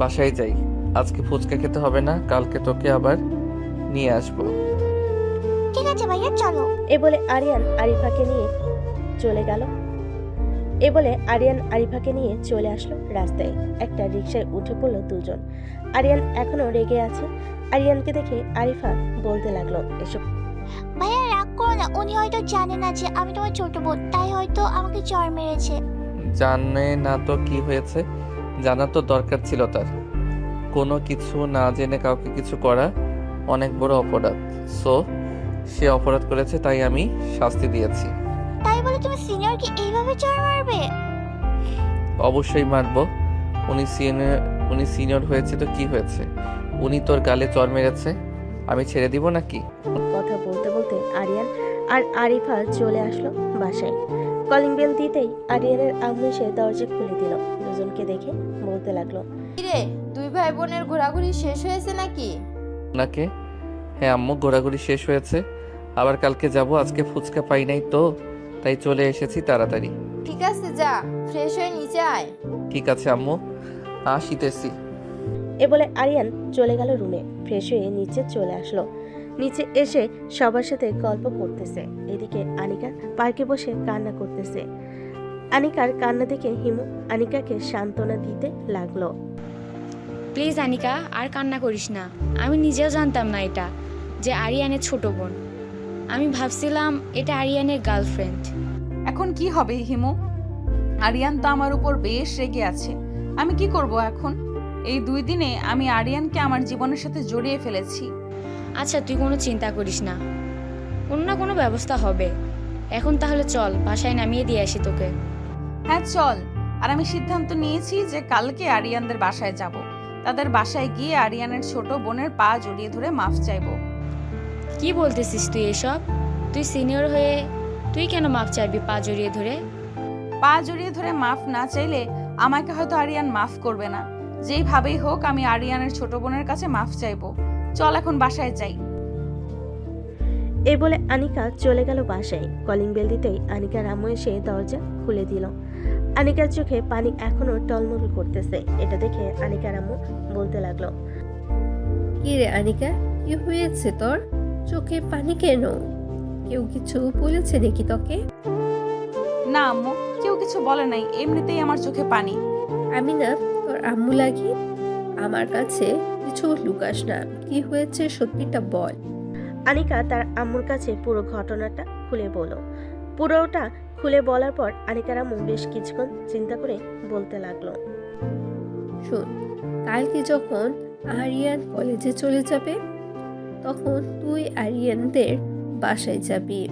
বাসায় যাই। আজকে ফুচকা খেতে হবে না, কালকে তোকে আবার নিয়ে আসবো। ঠিক আছে ভাইয়া, চলো। এ বলে আরিয়ান আরিফাকে নিয়ে চলে আসলো রাস্তায়। একটা রিকশায় উঠে পড়লো দুজন। আরিয়ান এখনো রেগে আছে। আরিয়ানকে দেখে আরিফা বলতে লাগলো, এসব ভাইয়া রাগ করো না, উনি হয়তো জানে না যে আমি তোমার ছোট বোন, তাই হয়তো আমাকে চড় মেরেছে। জানে না তো কি হয়েছে? জানা তো দরকার ছিল তার। কোনো কিছু না জেনে কাউকে কিছু করা অনেক বড় অপরাধ। সো সে অপরাধ করেছে, তাই আমি শাস্তি দিয়েছি। তাই বলে তুমি সিনিয়রকে এইভাবে চড় মারবে? অবশ্যই মারবো। উনি সিনিয়র হয়েছে তো কি হয়েছে? উনি তোর গালে চর মেরেছে, আমি ছেড়ে দিব নাকি? কথা বলতে বলতে আরিয়ান আর আরিফা চলে আসলো বাসায়। কলিং বেল দিতেই আরিয়ানের আম্মু এসে দরজা খুলে দিল। দুজনকে দেখে বলতে লাগলো, কিরে, দুই ভাই বোনের ঘোরাঘুরি শেষ হয়েছে নাকি? নাকে? হ্যাঁ আম্মু, ঘোরাঘুরি শেষ হয়েছে। আবার কালকে যাব। আজকে ফুচকা পাই নাই তো, তাই চলে এসেছি তাড়াতাড়ি। ঠিক আছে, যা ফ্রেশ হয়ে নিচে আয়। ঠিক আছে আম্মু, আসিতেছি। এ বলে আরিয়ান চলে গেল রুমে। ফ্রেশ হয়ে নিচে চলে আসলো। নিচে এসে সবার সাথে গল্প করতেছে। এদিকে আনিকা পার্কে বসে কান্না করতেছে। আনিকার কান্না দেখে হিমু আনিকাকে সান্ত্বনা দিতে লাগলো। প্লিজ আনিকা, আর কান্না করিস না। আমি নিজেও জানতাম না এটা যে আরিয়ানের ছোট বোন। আমি ভাবছিলাম এটা আরিয়ানের গার্লফ্রেন্ড। এখন কি হবে হিমু? আরিয়ান তো আমার উপর বেশ রেগে আছে। আমি কি করব এখন? এই 2 দিনে আমি আরিয়ানকে আমার জীবনের সাথে জড়িয়ে ফেলেছি। আচ্ছা, তুই কোনো চিন্তা করিস না, কোনো না কোনো ব্যবস্থা হবে। এখন তাহলে চল, বাসায় নামিয়ে দিয়ে আসি তোকে। হ্যাঁ চল। আর আমি সিদ্ধান্ত নিয়েছি যে কালকে আরিয়ানদের বাসায় যাব। তাদের বাসায় গিয়ে আরিয়ানের ছোট বোনের পা জড়িয়ে ধরে মাফ চাইবো। কি বলতেছিস তুই এসব? তুই সিনিয়র হয়ে তুই কেন মাপ চাইবি পা জড়িয়ে ধরে? পা জড়িয়ে ধরে মাফ না চাইলে আমাকে হয়তো আরিয়ান মাফ করবে না। যেইভাবেই হোক আমি আরিয়ানের ছোট বোনের কাছে মাফ চাইবো। চল এখন বাসায় যাই। এই বলে আনিকা চলে গেল বাসায়। কলিং বেল দিতেই আনিকার আম্মু এসে দরজা খুলে দিল। আনিকার চোখে পানি এখনো টলমল করতেছে। এটা দেখে আনিকার আম্মু বলতে লাগলো, কি রে আনিকা, কি হয়েছে তোর? চোখে পানি কেন? কেউ কিছু বলেছে নাকি তোকে? না আম্মু, কেউ কিছু বলে নাই, এমনিতেই আমার চোখে পানি। আমি না তোর আম্মু লাগি। আমার কাছে কিছু লুকাস না, কি হয়েছে সত্যিটা বল। আনিকা তার আম্মুর কাছে পুরো ঘটনাটা খুলে বলল। পুরোটা খুলে বলার পর আনিকার আম্মু বেশ কিছুক্ষণ চিন্তা করে বলতে লাগলো, শোন, কালকে যখন আরিয়ান কলেজে চলে যাবে তখন তুই আরিয়ানদের বাসায় যাবি।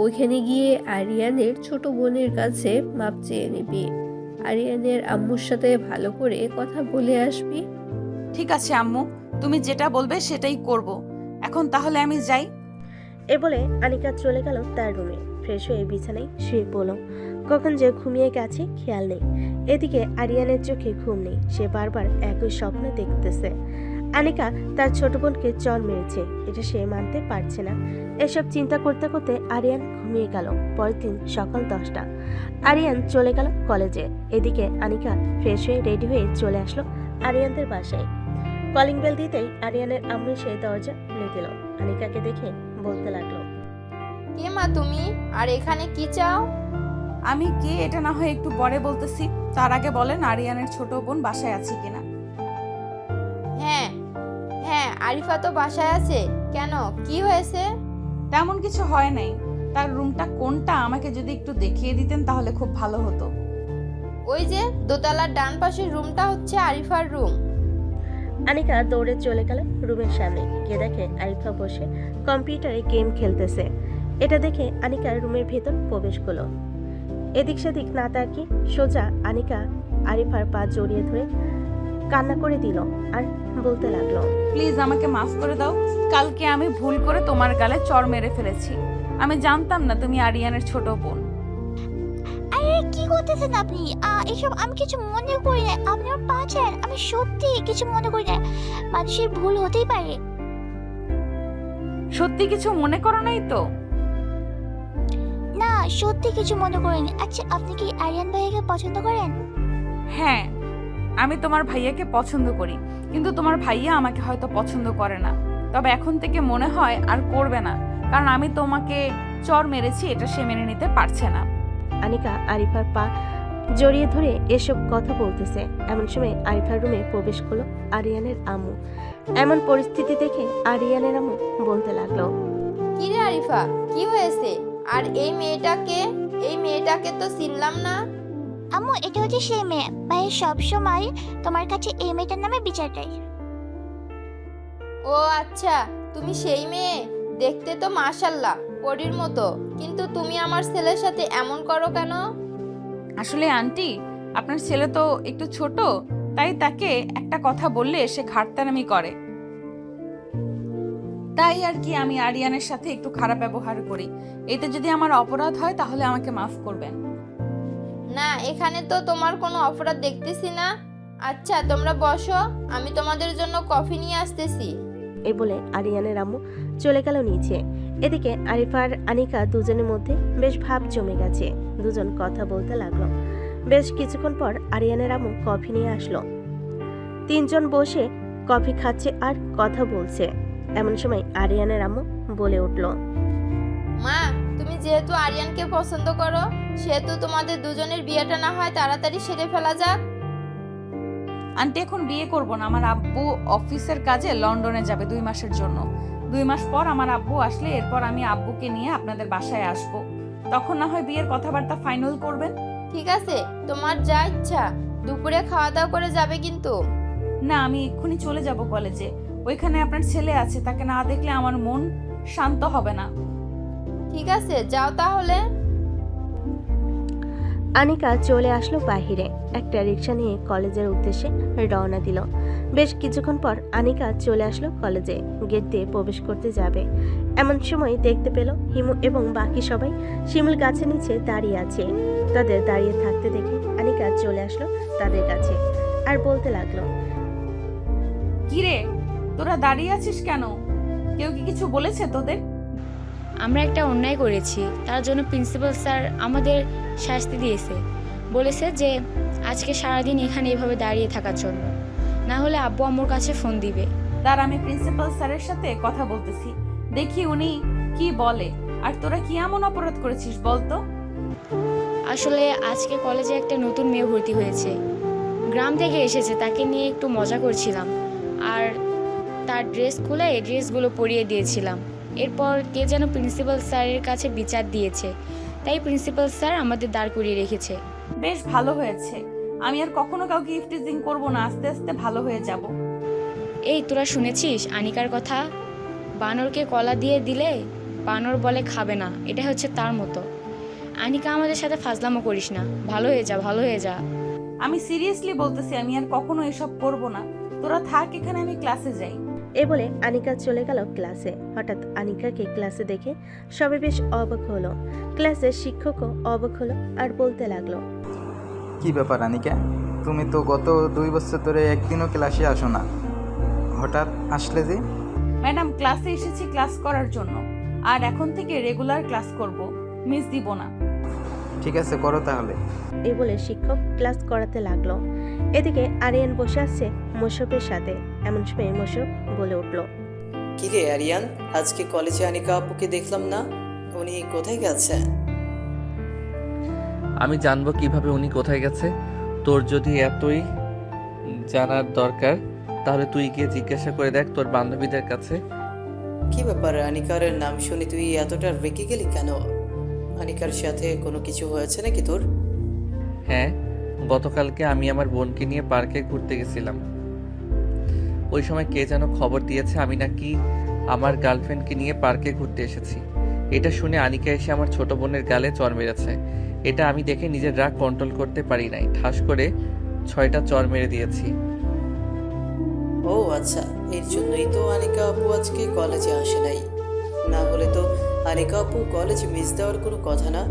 ওইখানে গিয়ে আরিয়ানের ছোট বোনের কাছে মাপ চেয়ে নিবি। আরিয়ানের আম্মুর সাথে ভালো করে কথা বলে আসবি। ঠিক আছে আম্মু, তুমি যেটা বলবে সেটাই করব। এখন তাহলে আমি যাই। এ বলে আনিকা চলে গেল তার রুমে। ফ্রেশ হয়ে বিছানায় শুয়ে পড়ল। কখন যে ঘুমিয়ে গেছে খেয়াল নেই। এদিকে আরিয়ানের চোখে ঘুম নেই। সে বারবার একই স্বপ্ন দেখতেছে। আনিকা তার ছোট বোনকে চর মেরেছে, এটা সে মানতে পারছে না। এসব চিন্তা করতে করতে আরিয়ান ঘুমিয়ে গেল। পরের দিন সকাল 10টা। আরিয়ান চলে গেল কলেজে। এদিকে আনিকা ফ্রেশ হয়ে রেডি হয়ে চলে আসলো আরিয়ানদের বাসায়। কলিং বেল দিতেই আরিয়ানের আম্মু সে দরজা খুলে দিল। আনিকাকে দেখে বলতে লাগলো, কে মা তুমি, আর এখানে কি চাও? আমি কে এটা না হয় একটু পরে বলতেছি। তার আগে বলেন আরিয়ানের ছোট বোন বাসায় আছে কিনা। হ্যাঁ, আরিফা তো বাসায় আছে। কেন, কি হয়েছে? তেমন কিছু হয় নাই। তার রুমটা কোনটা আমাকে যদি একটু দেখিয়ে দিতেন তাহলে খুব ভালো হতো। ওই যে দোতলার ডান পাশের রুমটা হচ্ছে আরিফার রুম। আনিকা দৌড়ে চলে গেল রুমের সামনে, গিয়ে দেখে আরিফা বসে কম্পিউটারে গেম খেলতেছে। এটা দেখে আনিকা রুমের ভেতর প্রবেশ করলো। এদিক সেদিক না তাকিয়ে সোজা আনিকা আরিফার পা জড়িয়ে ধরে কান্না করে দিল আর বলতে লাগলো, প্লিজ আমাকে মাফ করে দাও। কালকে আমি ভুল করে তোমার গালে চড় মেরে ফেলেছি। আমি জানতাম না তুমি আরিয়ানের ছোট বোন। আরে কি করতেছেন আপনি? এসব আমি কিছু মনে করি না। আপনি আমার পা ছাড়েন। আমি সত্যি কিছু মনে করি না। মানুষের ভুল হতেই পারে। সত্যি কিছু মনে করো নাই তো? না, সত্যি কিছু মনে করিনি। আচ্ছা, আপনি কি আরিয়ান ভাইয়াকে পছন্দ করেন? হ্যাঁ, আমি তোমার ভাইয়াকে পছন্দ করি, কিন্তু তোমার ভাইয়া আমাকে হয়তো পছন্দ করে না। তবে এখন থেকে মনে হয় আর করবে না, কারণ আমি তোমাকে চড় মেরেছি, এটা সে মেনে নিতে পারছে না। আনিকা আরিফার পা জড়িয়ে ধরে এসব কথা বলতেছে। এমন সময় আরিফার রুমে প্রবেশ করলো আরিয়ানের আম্মু। এমন পরিস্থিতি দেখে আরিয়ানের আম্মু বলতে লাগলো, কি রে আরিফা, কি হয়েছে? আর এই মেয়েটাকে? এই মেয়েটাকে তো চিনলাম না। আম্মু, এটা হচ্ছে সেই মেয়ে। ভাইয়া সবসময় তোমার কাছে এই মেয়েটার নামে বিচার দেয়। ও আচ্ছা, তুমি সেই মেয়ে। দেখতে তো মাশাল্লাহ পরীর মতো, কিন্তু তুমি আমার ছেলের সাথে এমন করো কেন? আসলে আন্টি, আপনার ছেলে তো একটু ছোট, তাই তাকে একটা কথা বললে সে ঘাটতারামি করে। তাই আর কি আমি আরিয়ানের সাথে একটু খারাপ ব্যবহার করি। এতে যদি আমার অপরাধ হয় তাহলে আমাকে মাফ করবেন। না, এখানে তো তোমার কোনো অপরাধ দেখতেছি না। আচ্ছা তোমরা বসো, আমি তোমাদের জন্য কফি নিয়ে আসতেছি। এই বলে আরিয়ানের আম্মু চলে গেল নিচে। এদিকে আরিফা আর আনিকা দুজনের মধ্যে বেশ ভাব জমে গেছে। দুজন কথা বলতে লাগলো। বেশ কিছুক্ষণ পর আরিয়ানের আম্মু কফি নিয়ে আসলো। তিনজন বসে কফি খাচ্ছে আর কথা বলছে। এমন সময় আরিয়ানের আম্মু বলে উঠল, মা, তুমি যেহেতু আরিয়ানকে পছন্দ করো, সেহেতু তোমাদের দুজনের বিয়েটা না হয় তাড়াতাড়ি সেরে ফেলা যাক। আন্টি, এখন বিয়ে করব না। আমার আব্বু অফিসের কাজে লন্ডনে যাবে 2 মাসের জন্য। 2 মাস পর আমার আব্বু আসলে এরপর আমি আব্বুকে নিয়ে আপনাদের বাসায় আসব। তখন না হয় বিয়ের কথাবার্তা ফাইনাল করবেন। ঠিক আছে, তোমার যা ইচ্ছা। দুপুরে খাওয়া দাওয়া করে যাবে কিন্তু। না, আমি এক্ষুনি চলে যাব কলেজে। ওইখানে আপনার ছেলে আছে, তাকে না দেখলে আমার মন শান্ত হবে না। ঠিক আছে, যাও তাহলে। আনিকা চলে আসলো বাহিরে। একটা রিক্সা নিয়ে কলেজের উদ্দেশ্যে রওনা দিল। বেশ কিছুক্ষণ পর আনিকা চলে আসলো কলেজে। গেট দিয়ে প্রবেশ করতে যাবে, এমন সময় দেখতে পেল হিমু এবং বাকি সবাই শিমুল গাছের নিচে দাঁড়িয়ে আছে। তাদের দাঁড়িয়ে থাকতে দেখে আনিকা চলে আসলো তাদের কাছে আর বলতে লাগলো, কিরে, তোরা দাঁড়িয়ে আছিস কেন? কেউ কি কিছু বলেছে তোদের? আমরা একটা অন্যায় করেছি, তার জন্য প্রিন্সিপাল স্যার আমাদের শাস্তি দিয়েছে। বলেছে যে আজকে সারাদিন এখানে এভাবে দাঁড়িয়ে থাকার জন্য, না হলে আব্বু আম্মুর কাছে ফোন দিবে। তার আমি প্রিন্সিপাল স্যারের সাথে কথা বলতেছি, দেখি উনি কি বলে। আর তোরা কি এমন অপরাধ করেছিস বলতো? আসলে আজকে কলেজে একটা নতুন মেয়ে ভর্তি হয়েছে, গ্রাম থেকে এসেছে। তাকে নিয়ে একটু মজা করছিলাম আর তার ড্রেস খুলে এই ড্রেসগুলো পরিয়ে দিয়েছিলাম। এরপর কে যেন প্রিন্সিপাল স্যারের কাছে বিচার দিয়েছে, তাই প্রিন্সিপাল স্যার আমাদের দাঁড় করিয়ে রেখেছে। বেশ ভালো হয়েছে। আমি আর কখনো কাউকে ইফটিজিং করব না, আস্তে আস্তে ভালো হয়ে যাব। এই তোরা শুনেছিস আনিকার কথা? বানরকে কলা দিয়ে দিলে বানর বলে খাবে না, এটা হচ্ছে তার মতো। আনিকা, আমাদের সাথে ফাজলামো করিস না, ভালো হয়ে যা, ভালো হয়ে যা। আমি সিরিয়াসলি বলতেছি, আমি আর কখনো এসব করব না। তোরা থাক এখানে, আমি ক্লাসে যাই। এ বলে আনিকা চলে গেল ক্লাসে। হঠাৎ আনিকাকে ক্লাসে দেখে সবাই বেশ অবাক হলো। ক্লাসের শিক্ষকও অবাক হলো আর বলতে লাগলো, কি ব্যাপার আনিকা, তুমি তো গত 2 বছর ধরে একদিনও ক্লাসে আসো না, হঠাৎ আসলে যে? ম্যাডাম, ক্লাসে এসেছি ক্লাস করার জন্য, আর এখন থেকে রেগুলার ক্লাস করব, মিস দিব না। ঠিক আছে, করো তাহলে। এই বলে শিক্ষক ক্লাস করাতে লাগলো। এদিকে আরিয়ান বসে আছে মোশরফের সাথে। এমন সময় মোশরফ বলে উঠলো, কি রে আরিয়ান, আজকে কলেজে আনিকা আপুকে দেখলাম না, উনি কোথায় গেছে? আমি জানবো কিভাবে উনি কোথায় গেছে? তোর যদি এতই জানার দরকার তাহলে তুই গিয়ে জিজ্ঞাসা করে দেখ তোর বান্ধবীদের কাছে। কি ব্যাপার, আনিকার নাম শুনে তুই এতটা রেগে গেলি কেন? আনিকার সাথে কোনো কিছু হয়েছে নাকি তোর? হ্যাঁ, গতকালকে আমি আমার বোনকে নিয়ে পার্কে ঘুরতে গেছিলাম। ওই সময় কে যেন খবর দিয়েছে আমি নাকি আমার গার্লফ্রেন্ডকে নিয়ে পার্কে ঘুরতে এসেছি। এটা শুনে আনিকা এসে আমার ছোট বোনের গালে চড় মেরেছে। এটা আমি দেখে নিজের রাগ কন্ট্রোল করতে পারি নাই, ঠাস করে 6টা চড় মেরে দিয়েছি। ও আচ্ছা, এর জন্যই তো আনিকা আপু আজকে কলেজে আসে নাই। না হলে তো আনিকা আপু কলেজ মিস দেওয়ার কোনো কথা না।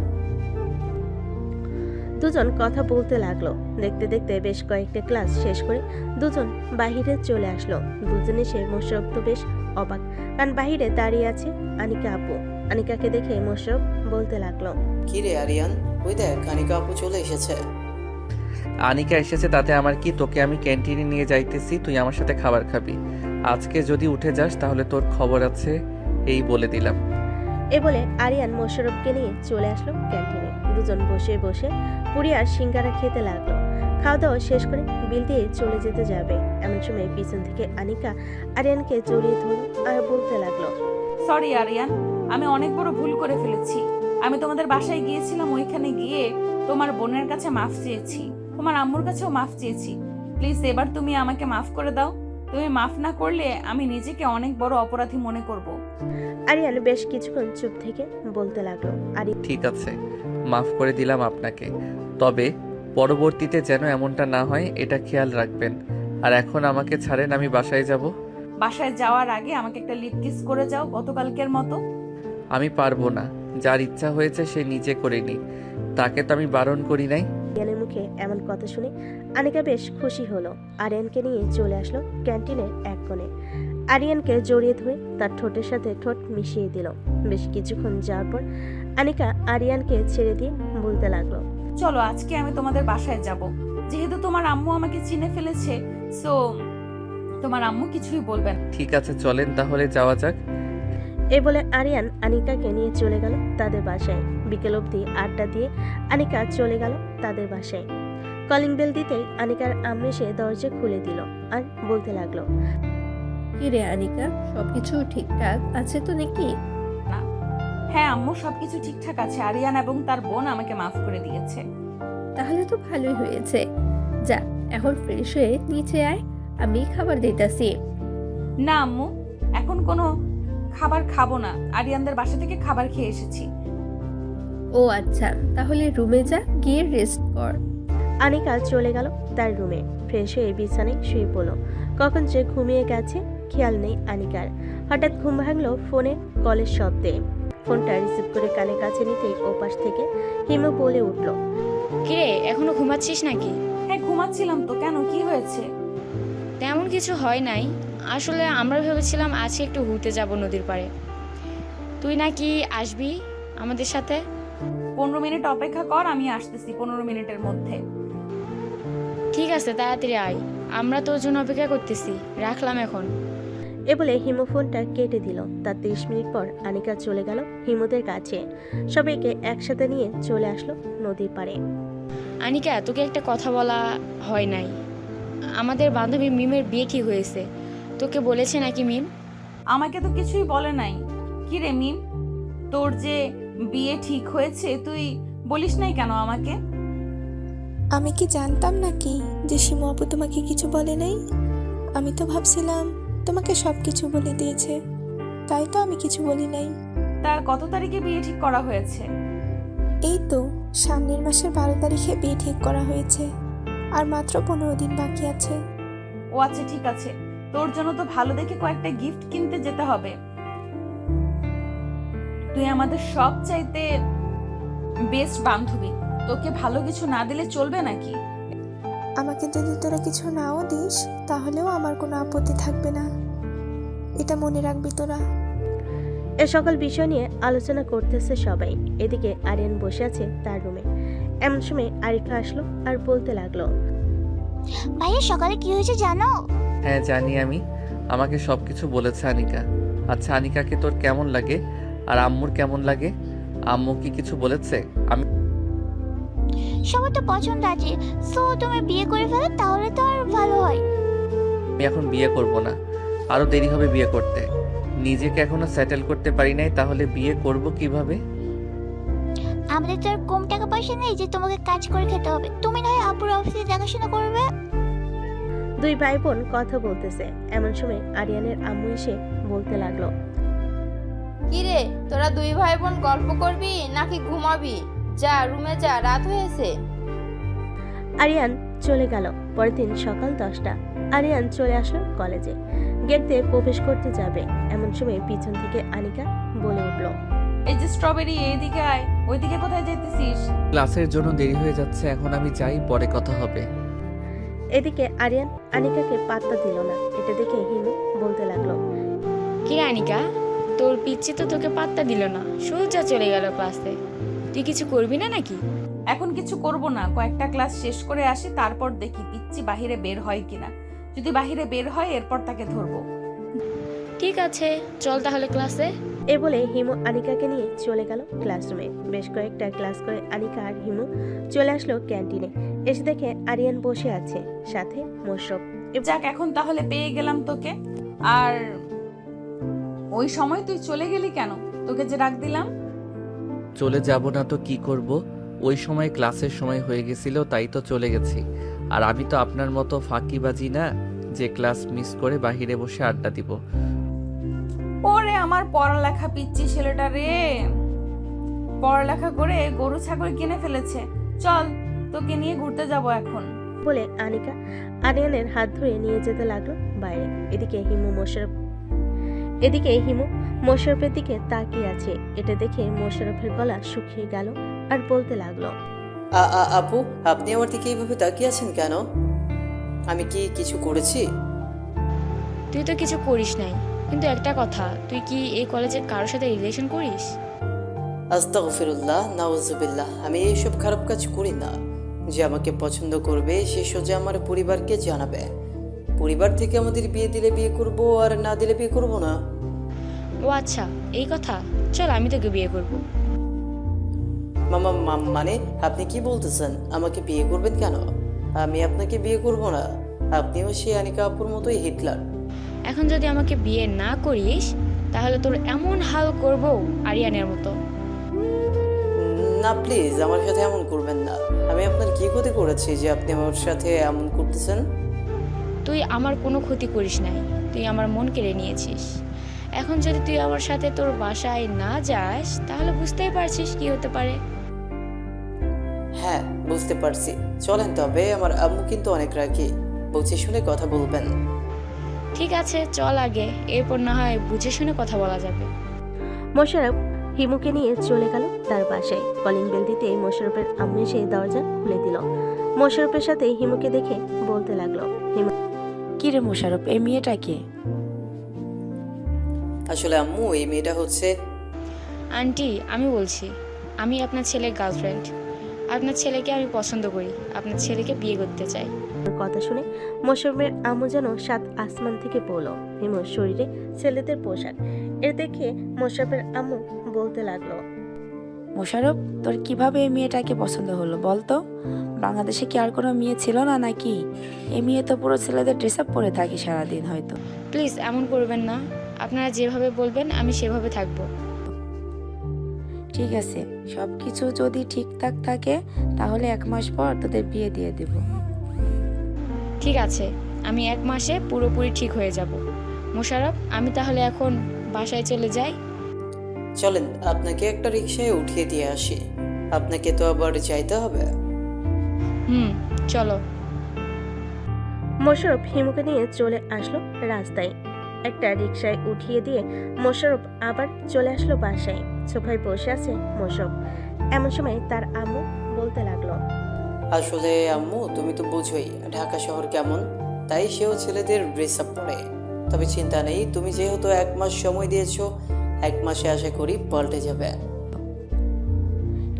দুজন কথা বলতে লাগলো। দেখতে দেখতে বেশ কয়েকটা ক্লাস শেষ করে দুজন বাহিরে চলে আসলো। দুজনে সে মোশারফ তো বেশ অবাক, কারণ বাহিরে দাঁড়িয়ে আছে আনিকা আপু। আনিকাকে দেখে মোশারফ বলতে লাগলো, কি রে আরিয়ান, ওই দেখ আনিকা আপু চলে এসেছে। আনিকা এসেছে তাতে আমার কি? তোকে আমি ক্যান্টিনে নিয়ে যাইতেছি, তুই আমার সাথে খাবার খাবি। আজকে যদি উঠে যাস তাহলে তোর খবর আছে, এই বলে দিলাম। এ বলে আরিয়ান মোশারফকে নিয়ে চলে আসলো ক্যান্টিনে। দুজন বসে বসে পুরি আর সিঙ্গারা খেতে লাগলো। খাওয়া দাওয়া শেষ করে বিল দিয়ে চলে যেতে যাবে, এমন সময় পিছন থেকে আনিকা আরিয়ানকে জড়িয়ে ধরল আর বলতে লাগলো, সরি আরিয়ান, আমি অনেক বড় ভুল করে ফেলেছি। আমি তোমাদের বাসায় গিয়েছিলাম, ওইখানে গিয়ে তোমার বোনের কাছে মাফ চেয়েছি, তোমার আম্মুর কাছেও মাফ চেয়েছি। প্লিজ এবার তুমি আমাকে মাফ করে দাও। তুমি মাফ না করলে আমি নিজেকে অনেক বড় অপরাধী মনে করব। আরিয়ান বেশ কিছুক্ষণ চুপ থেকে বলতে লাগলো, ঠিক আছে, মাফ করে দিলাম আপনাকে, তবে পরবর্তীতে যেন এমনটা না হয় এটা খেয়াল রাখবেন। আর এখন আমাকে ছাড়েন, আমি বাসায় যাব। বাসায় যাওয়ার আগে আমাকে একটা লিপ কিস করে যাও গতকালকের মতো। আমি পারবো না, যার ইচ্ছা হয়েছে সে নিজে করে নি, তাকে তো আমি বারণ করি নাই। আরিয়ানের মুখে এমন কথা শুনে আনিকা বেশ খুশি হলো। আরিয়ানকে নিয়ে চলে আসলো ক্যান্টিনের এক কোণে। আরিয়ানকে জড়িয়ে ধরে তার ঠোঁটের সাথে ঠোঁট মিশিয়ে দিল। বেশ কিছুক্ষণ যাওয়ার পর আনিকা আরিয়ানকে ছেড়ে দিয়ে বলতে লাগলো, চলো আজকে আমি তোমাদের বাসায় যাব। যেহেতু তোমার আম্মু আমাকে চিনে ফেলেছে, সো তোমার আম্মু কিছুই বলবে না। ঠিক আছে, চলেন তাহলে যাওয়া যাক। এই বলে আরিয়ান আনিকাকে নিয়ে চলে গেল তাদের বাসায়। বিকেল অবধি আড্ডা দিয়ে আনিকা চলে গেল তাদের বাসায়। কলিং বেল দিতেই আনিকার আম্মু এসে দরজা খুলে দিল আর বলতে লাগলো, কি রে আনিকা, সবকিছু ঠিকঠাক আছে তো নাকি? হ্যাঁ আম্মু, সবকিছু ঠিকঠাক আছে। আরিয়ান এবং তার বোন আমাকে মাফ করে দিয়েছে। তাহলে তো ভালোই হয়েছে। যা এখন ফ্রেশ হয়ে নিচে আয়, আমি খাবার দিতেছি। না আম্মু, এখন কোনো খাবার খাবো না। আরিয়ানদের বাসা থেকে খাবার খেয়ে এসেছি। ও আচ্ছা, তাহলে রুমে যা, গিয়ে রেস্ট কর। আনিকা চলে গেল তার রুমে। ফ্রেশ হয়ে বিছানায় শুয়ে পড়ল। কখন যে ঘুমিয়ে গেছে খেয়াল নেই আনিকার। হঠাৎ ঘুম ভাঙলো ফোনে কলের শব্দে। ফোনটা রিসিভ করে কানে কাছে নিতেই ওপাশ থেকে হিমু বলে উঠল, কিরে এখনো ঘুমাচ্ছিস নাকি? হ্যাঁ ঘুমাচ্ছিলাম তো, কেন কি হয়েছে? তেমন কিছু হয় নাই, আসলে আমরা ভেবেছিলাম আজকে একটু ঘুরতে যাব নদীর পাড়ে। তুই নাকি আসবি আমাদের সাথে? 15 মিনিট অপেক্ষা কর, আমি আসতেছি 15 মিনিটের মধ্যে। ঠিক আছে, তাড়াতাড়ি আয়, আমরা তোর জন্য অপেক্ষা করতেছি। রাখলাম এখন। এ বলে হিমু ফোনটা কেটে দিল। তার 30 মিনিট পর আনিকা চলে গেল হিমুদের কাছে। সবাইকে একসাথে নিয়ে চলে আসলো নদীর পাড়ে। আনিকা, তোকে একটা কথা বলা হয় নাই। আমাদের বান্ধবী মিমের বিয়ে কি হয়েছে? তোকে বলেছে নাকি মিম? আমাকে তো কিছুই বলে নাই। কি রে মিম, তোর যে বিয়ে ঠিক হয়েছে তুই বলিস নাই কেন আমাকে? আমি কি জানতাম নাকি যে শিমু আপু তোমাকে কিছু বলে নাই? আমি তো ভাবছিলাম তোমাকে সব কিছু বলে দিয়েছে, তাই তো আমি কিছু বলি নাই। তার কত তারিখে বিয়ে ঠিক করা হয়েছে? এই তো সামনের মাসের 12 তারিখে বিয়ে ঠিক করা হয়েছে, আর মাত্র 15 দিন বাকি আছে। ও আচ্ছা ঠিক আছে, তোর জন্য তো ভালো দেখে কয়েকটা গিফট কিনতে যেতে হবে। তুই আমাদের সব চাইতে বেস্ট বান্ধবী, তোকে ভালো কিছু না দিলে চলবে নাকি? আমাকে যদি তোরা কিছু নাও দিস তাহলেও আমার কোনো আপত্তি থাকবে না, এটা মনে রাখবি তোরা। এ সকল বিষয় নিয়ে আলোচনা করতেছে সবাই। এদিকে আরিয়ান বসে আছে তার রুমে। এমন সময় আরিফা আসলো আর বলতে লাগলো, ভাইয়া সকালে কি হয়েছে জানো? হ্যাঁ জানি আমি, আমাকে সব কিছু বলেছে আনিকা। আচ্ছা আনিকাকে তোর কেমন লাগে আর আম্মুর কেমন লাগে? আম্মু কি কিছু বলেছে? আমি সবার তো পছন্দ আছে, সো তুমি বিয়ে করে ফেলো তাহলে তো আর ভালো হয়। আমি এখন বিয়ে করব না, আরও দেরি হবে বিয়ে করতে। নিজেকে এখনো সেটেল করতে পারি নাই, তাহলে বিয়ে করব কিভাবে? আমাদের তো আর কম টাকা পয়সা নেই যে তোমাকে কাজ করে খেতে হবে। তুমি না হয় আপুর অফিসে দেখাশোনা করবে। দুই ভাই বোন কথা বলতেছে, এমন সময় আরিয়ানের আম্মু এসে বলতে লাগলো, কি রে, তোরা দুই ভাই বোন গল্প করবি নাকি ঘুমাবি? যা রুমে যা, রাত হয়েছে। আরিয়ান চলে গেল। পরের দিন সকাল 10টা। আরিয়ান চলে আসলো কলেজে। গেট দিয়ে প্রবেশ করতে যাবে, এমন সময় পিছন থেকে আনিকা বলে উঠল, এই যে স্ট্রবেরি, এইদিকে আয়। ওইদিকে কোথায় যেতেছিস? ক্লাসের জন্য দেরি হয়ে যাচ্ছে, এখন আমি যাই, পরে কথা হবে। এদিকে আরিয়ান আনিকাকে পাত্তা দিল না। এটা দেখে হিমু বলতে লাগলো, কি রে আনিকা, তোর পিচ্ছি তো তোকে পাত্তা দিল না, সোজা চলে গেল ক্লাসে। তুই কিছু করবি না নাকি? এখন কিছু করব না, কয়েকটা ক্লাস শেষ করে আসি, তারপর দেখি পিচ্চি বাহিরে বের হয় কিনা। যদি বাহিরে বের হয় এরপর তাকে ধরবো। ঠিক আছে, চল তাহলে ক্লাসে। এ বলে হিমু আনিকাকে নিয়ে চলে গেল ক্লাসরুমে। বেশ কয়েকটা ক্লাস করে আনিকা আর হিমু চলে আসলো ক্যান্টিনে। এসে দেখে আরিয়ান বসে আছে, সাথে মোশরফ। যাক, এখন তাহলে পেয়ে গেলাম তোকে। আর ওই সময় তুই চলে গেলি কেন? তোকে যে ডাক দিলাম। চলে যাব না তো কি করব? ওই সময় ক্লাসের সময় হয়ে গেছিল, তাই তো চলে গেছি। আর আমি তো আপনার মতো ফাঁকিবাজি না যে ক্লাস মিস করে বাহিরে বসে আড্ডা দিব। ওরে আমার পড়ালেখা পিচ্চি ছেলেটা রে, পড়ালেখা করে গরু ছাগল কিনে ফেলেছে। চল, তোকে নিয়ে ঘুরতে যাব এখন। বলে আনিকা আরিয়ানের হাত ধরে নিয়ে যেতে লাগলো বাইরে। এদিকে হিমু মোশাররফের দিকে তাকিয়ে আছে। এটা দেখে মোশাররফের গলা শুকিয়ে গেল আর বলতে লাগলো, আপু, আপনি আমার দিকে এইভাবে তাকিয়ে আছেন কেন? আমি কি কিছু করেছি? তুই তো কিছু করিস নাই, কিন্তু একটা কথা, তুই কি এই কলেজের কারোর সাথে রিলেশন করিস? আস্তাগফিরুল্লাহ, নাউজুবিল্লাহ। আমি এইসব খারাপ কাজ করি না। যে আমাকে পছন্দ করবে সে সোজা আমার পরিবারকে জানাবে। পরিবার থেকে আমাদের বিয়ে দিলে বিয়ে করব, আর না দিলে বিয়ে করব না। ও আচ্ছা, এই কথা। চল, আমি তোকে বিয়ে করব। মানে আপনি কি বলতেছেন? আমাকে বিয়ে করবেন কেন? আমি আপনাকে বিয়ে করব না। আপনিও সেই আনিকা আপুর মতোই হিটলার। এখন যদি আমাকে বিয়ে না করিস তাহলে তোর এমন হাল করব আরিয়ানের মতো। না প্লিজ, আমার সাথে এমন করবেন না। আমি আপনার কি ক্ষতি করেছি যে আপনি আমার সাথে এমন করতেছেন? তুই আমার কোনো ক্ষতি করিস নাই, তুই আমার মন কেড়ে নিয়েছিস। এখন যদি তুই আমার সাথে তোর বাসায় না যাস তাহলে বুঝতেই পারছিস কি হতে পারে। হ্যাঁ, বুঝতে পারছি। চলেন তবে, আমার আম্মু কিন্তু অনেক রাগী। বুঝে শুনে কথা বলবেন। ঠিক আছে, চল আগে, এরপর না হয় বুঝে শুনে কথা বলা যাবে। মোশাররফ হিমুকে নিয়ে চলে গেল তার বাসায়। কলিং বেল দিতে মোশাররফের আম্মু এসে দরজা খুলে দিল। মোশাররফের সাথে হিমুকে দেখে বলতে লাগলো, হিমু, কি রে মোশাররফ, এই মেয়েটা কে? আসলে আম্মু, এই মেয়েটা হচ্ছে... আন্টি, আমি বলছি, আমি আপনার ছেলের গার্লফ্রেন্ড। আপনার ছেলেকে আমি পছন্দ করি, আপনার ছেলেকে বিয়ে করতে চাই। কথা শুনে মোশাররফের আম্মু যেন 7 আসমান থেকে পড়লো। হিমুর শরীরে ছেলেদের পোশাক। এর দেখে মোশাররফের আম্মু বলতে লাগলো, মোশাররফ, তোর কিভাবে এই মেয়েটাকে পছন্দ হলো বলতো? বাংলাদেশে কি আর কোনো মেয়ে ছিল না নাকি? এই মেয়ে তো পুরো ছেলেদের ড্রেস আপ পরে থাকি সারাদিন হয়তো। প্লিজ এমন করবেন না, আপনারা যেভাবে বলবেন আমি সেভাবে থাকবো। ঠিক আছে, সব কিছু যদি ঠিকঠাক থাকে তাহলে 1 মাস পর তোদের বিয়ে দিয়ে দেব। ঠিক আছে, আমি 1 মাসে পুরোপুরি ঠিক হয়ে যাব। মোশাররফ, আমি তাহলে এখন বাসায় চলে যাই। চলেন, আপনাকে একটা রিকশায় উঠিয়ে দিয়ে আসি। আপনাকে তো আবার যাইতে হবে। চলো। মোশাররফ হিমুকে নিয়ে চলে আসলো রাস্তায়। একটা রিকশায় উঠিয়ে দিয়ে মোশাররফ আবার চলে আসলো বাসায়। সোফায় বসে আছে মোশাররফ। এমন সময় তার আম্মু বলতে লাগলো, আসলে আম্মু, তুমি তো বুঝোই ঢাকা শহর কেমন, তাই সেও ছেলেদের ড্রেস আপ পরে। তবে চিন্তা নেই, তুমি যেহেতু 1 মাস সময় দিয়েছো, 1 মাসে আশা করি পাল্টে যাবে।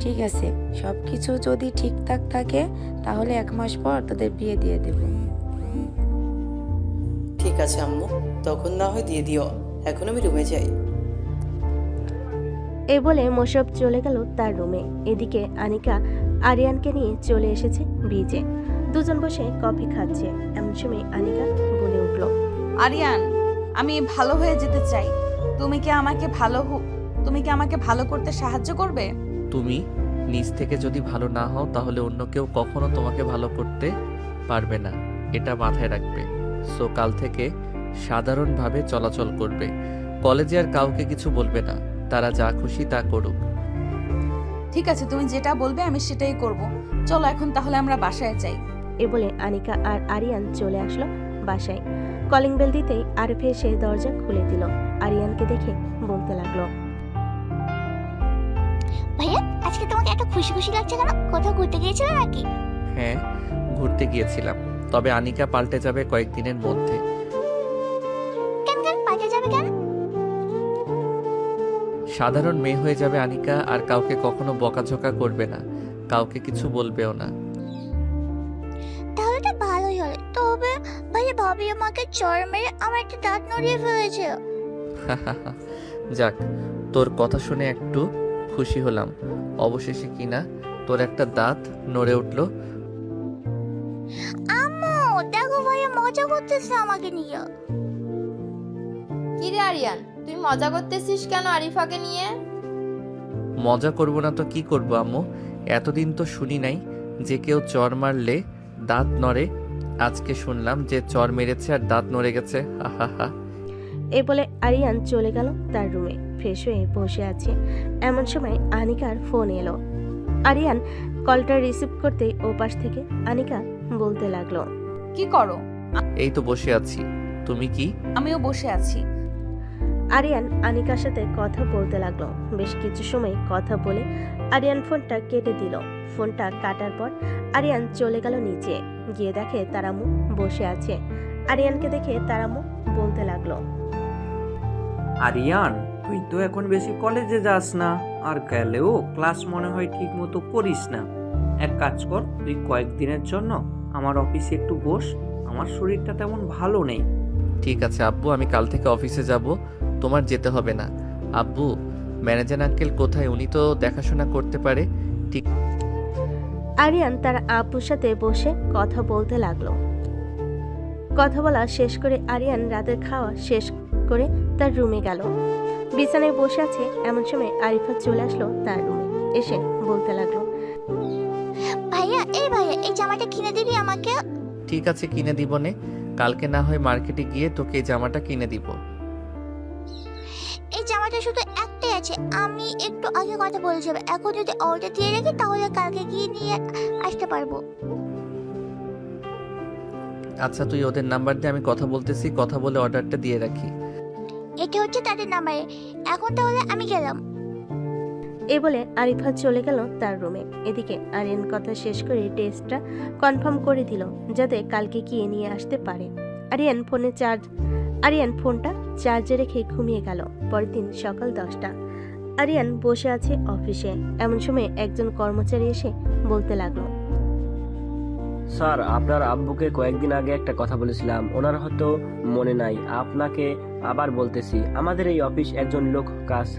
ঠিক আছে, সব কিছু যদি ঠিকঠাক থাকে তাহলে 1 মাস পর তোদের বিয়ে দিয়ে দেব। ঠিক আছে আম্মু, তখন না হয় দিয়ে দিও। এখন আমি রুমে যাই। এই বলে মোশাররফ চলে গেল তার রুমে। এদিকে আনিকা আরিয়ানকে নিয়ে চলে এসেছে ব্রিজে। দুজন বসে কফি খাচ্ছে। এমন সময় আনিকা বলে উঠল, আরিয়ান, আমি ভালো হয়ে যেতে চাই। তুমি কি আমাকে ভালো করতে সাহায্য করবে? তুমি নিজ থেকে যদি ভালো না হও তাহলে অন্য কেউ কখনো তোমাকে ভালো করতে পারবে না, এটা মাথায় রাখবে। সো কাল থেকে সাধারণভাবে চলাচল করবে। কলেজে আর কাউকে কিছু বলবে না, তারা যা খুশি তা করুক। ঠিক আছে, তুমি যেটা বলবে আমি সেটাই করব। চলো এখন তাহলে আমরা বাসায় যাই। এ বলে আনিকা আর আরিয়ান চলে আসলো বাসায়। কলিং বেল দিতেই আরিফ এসে দরজা খুলে দিল। আরিয়ানকে দেখে বলতে লাগলো, ভাইয়া আজকে তোমাকে এত খুশি খুশি লাগছে কেন? কোথাও ঘুরতে গিয়েছিলে নাকি? হ্যাঁ, ঘুরতে গিয়েছিলাম, তবে আনিকা পাল্টে যাবে কয়েকদিনের মধ্যে। কেন পাল্টে যাবে কেন? সাধারণ মেয়ে হয়ে যাবে আনিকা, আর কাউকে কখনো বকাঝকা করবে না, কাউকে কিছু বলবেও না। তাহলে তো ভালোই হলো। তবে ভাইয়া ভাবি আমাকে চড় মেরে আমার একটা দাঁত নড়িয়ে ফেলেছে। যাক, তোর কথা শুনে একটু খুশি হলাম। অবশেষে কিনা তোর একটা দাঁত নড়ে উঠলো। আম্মু দেখো ভাইয়া মজা করতেছে আমাকে নিয়ে। কি রে আরিয়ান, তুই মজা করতেছিস কেন আরিফাকে নিয়ে? মজা করব না তো কি করব আম্মু? এতদিন তো শুনি নাই যে কেউ চর মারলে দাঁত নড়ে। আজকে শুনলাম যে চর মেরেছে আর দাঁত নড়ে গেছে। হা। এ বলে আরিয়ান চলে গেল তার রুমে। ফ্রেশ হয়ে বসে আছে এমন সময় আনিকার ফোন এলো। আরিয়ান কলটা রিসিভ করতেই ওপাশ থেকে আনিকা বলতে লাগলো, কি করো? এই তো বসে আছি, তুমি কি? আমিও বসে আছি। আরিয়ান আনিকার সাথে কথা বলতে লাগলো। বেশ কিছু সময় কথা বলে আরিয়ান ফোনটা কেটে দিল। ফোনটা কাটার পর আরিয়ান চলে গেল নিচে। গিয়ে দেখে তার আম্মু বসে আছে। আরিয়ানকে দেখে তার আম্মু বলতে লাগলো, আরিয়ান, তুই তো এখন বেশি কলেজে যাস না, আর গেলেও ক্লাস মনে হয় ঠিক মতো করিস না। এক কাজ কর, তুই কয়েকদিনের জন্য আমার অফিসে একটু বস, আমার শরীরটা তেমন ভালো নেই। ঠিক আছে আব্বু, আমি কাল থেকে অফিসে যাব, তোমার যেতে হবে না। আব্বু, ম্যানেজার আঙ্কেল কোথায়? উনি তো দেখাশোনা করতে পারে। ঠিক। আরিয়ান তার আব্বুর সাথে বসে কথা বলতে লাগলো। কথা বলা শেষ করে আরিয়ান রাতের খাওয়া শেষ করে তার রুমে গেল। বিছানায় বসে আছে এমন সময় আরিফা চলে আসলো তার রুমে। এসে বলতে লাগলো, ভাইয়া এই জামাটা কিনে দিবি আমাকে? ঠিক আছে, কিনে দিব নে। কালকে না হয় মার্কেটে গিয়ে তোকে এই জামাটা কিনে দিব। এই জামাটা শুধু একটাই আছে, আমি একটু আগে কথা বলে যাবে। এখন যদি অর্ডার দিয়ে রাখি তাহলে কালকে গিয়ে নিয়ে আসতে পারবো। আচ্ছা, তুই ওদের নাম্বার দিয়ে, আমি কথা বলতেছি, কথা বলে অর্ডারটা দিয়ে রাখি। এটা হচ্ছে তাদের নাম্বারে। এখন তাহলে আমি গেলাম। এ বলে আরিফা চলে গেল তার রুমে। এদিকে আরিয়ান কথা শেষ করে টেস্টটা কনফার্ম করে দিল যাতে কালকে গিয়ে নিয়ে আসতে পারে। আরিয়ান ফোনটা চার্জে রেখে ঘুমিয়ে গেল। পরের দিন সকাল 10টা। আরিয়ান বসে আছে অফিসে। এমন সময় একজন কর্মচারী এসে বলতে লাগলো, স্যার, আপনার আব্বুকে কয়েকদিন আগে একটা কথা বলেছিলাম, ওনার হয়তো মনে নাই। আপনাকে আবার বলতেছি, আমাদের এই অফিসে একজন লোক কাজ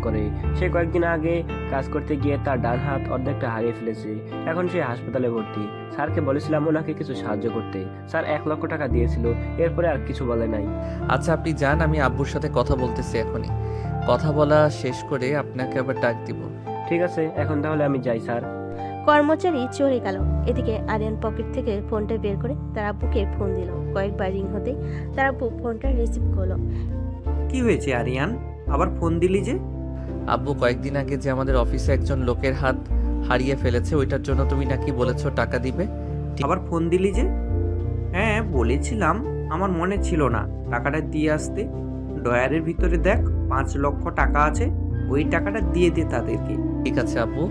করে। সে কয়েকদিন আগে কাজ করতে গিয়ে তার ডান হাত অর্ধেকটা হারিয়ে ফেলেছে। এখন সে হাসপাতালে ভর্তি। স্যারকে বলেছিলাম ওনাকে কিছু সাহায্য করতে। স্যার 1 লক্ষ টাকা দিয়েছিল, এরপরে আর কিছু বলে নাই। আচ্ছা, আপনি যান, আমি আব্বুর সাথে কথা বলতেছি এখনই। কথা বলা শেষ করে আপনাকে আবার ডাক দিব। ঠিক আছে, এখন তাহলে আমি যাই স্যার। কর্মচারী চলে গেল। এদিকে আরিয়ান পকেট থেকে ফোনটা বের করে তার আব্বুকে ফোন দিল। কয়েকবার রিং হতেই তার আব্বু ফোনটা রিসিভ করলো। কি হয়েছে আরিয়ান, আবার ফোন দিলি যে? আব্বু, কয়েকদিন আগে যে আমাদের অফিসে একজন লোকের হাত হারিয়ে ফেলেছে, ওইটার জন্য তুমি নাকি বলেছো টাকা দিবে। আবার ফোন দিলি যে? হ্যাঁ বলেছিলাম, আমার মনে ছিল না টাকাটা দিয়ে আসতে। ডয়ারের ভিতরে দেখ 5 লক্ষ টাকা আছে, ওই টাকাটা দিয়ে দে তাদেরকে। ঠিক আছে আব্বু,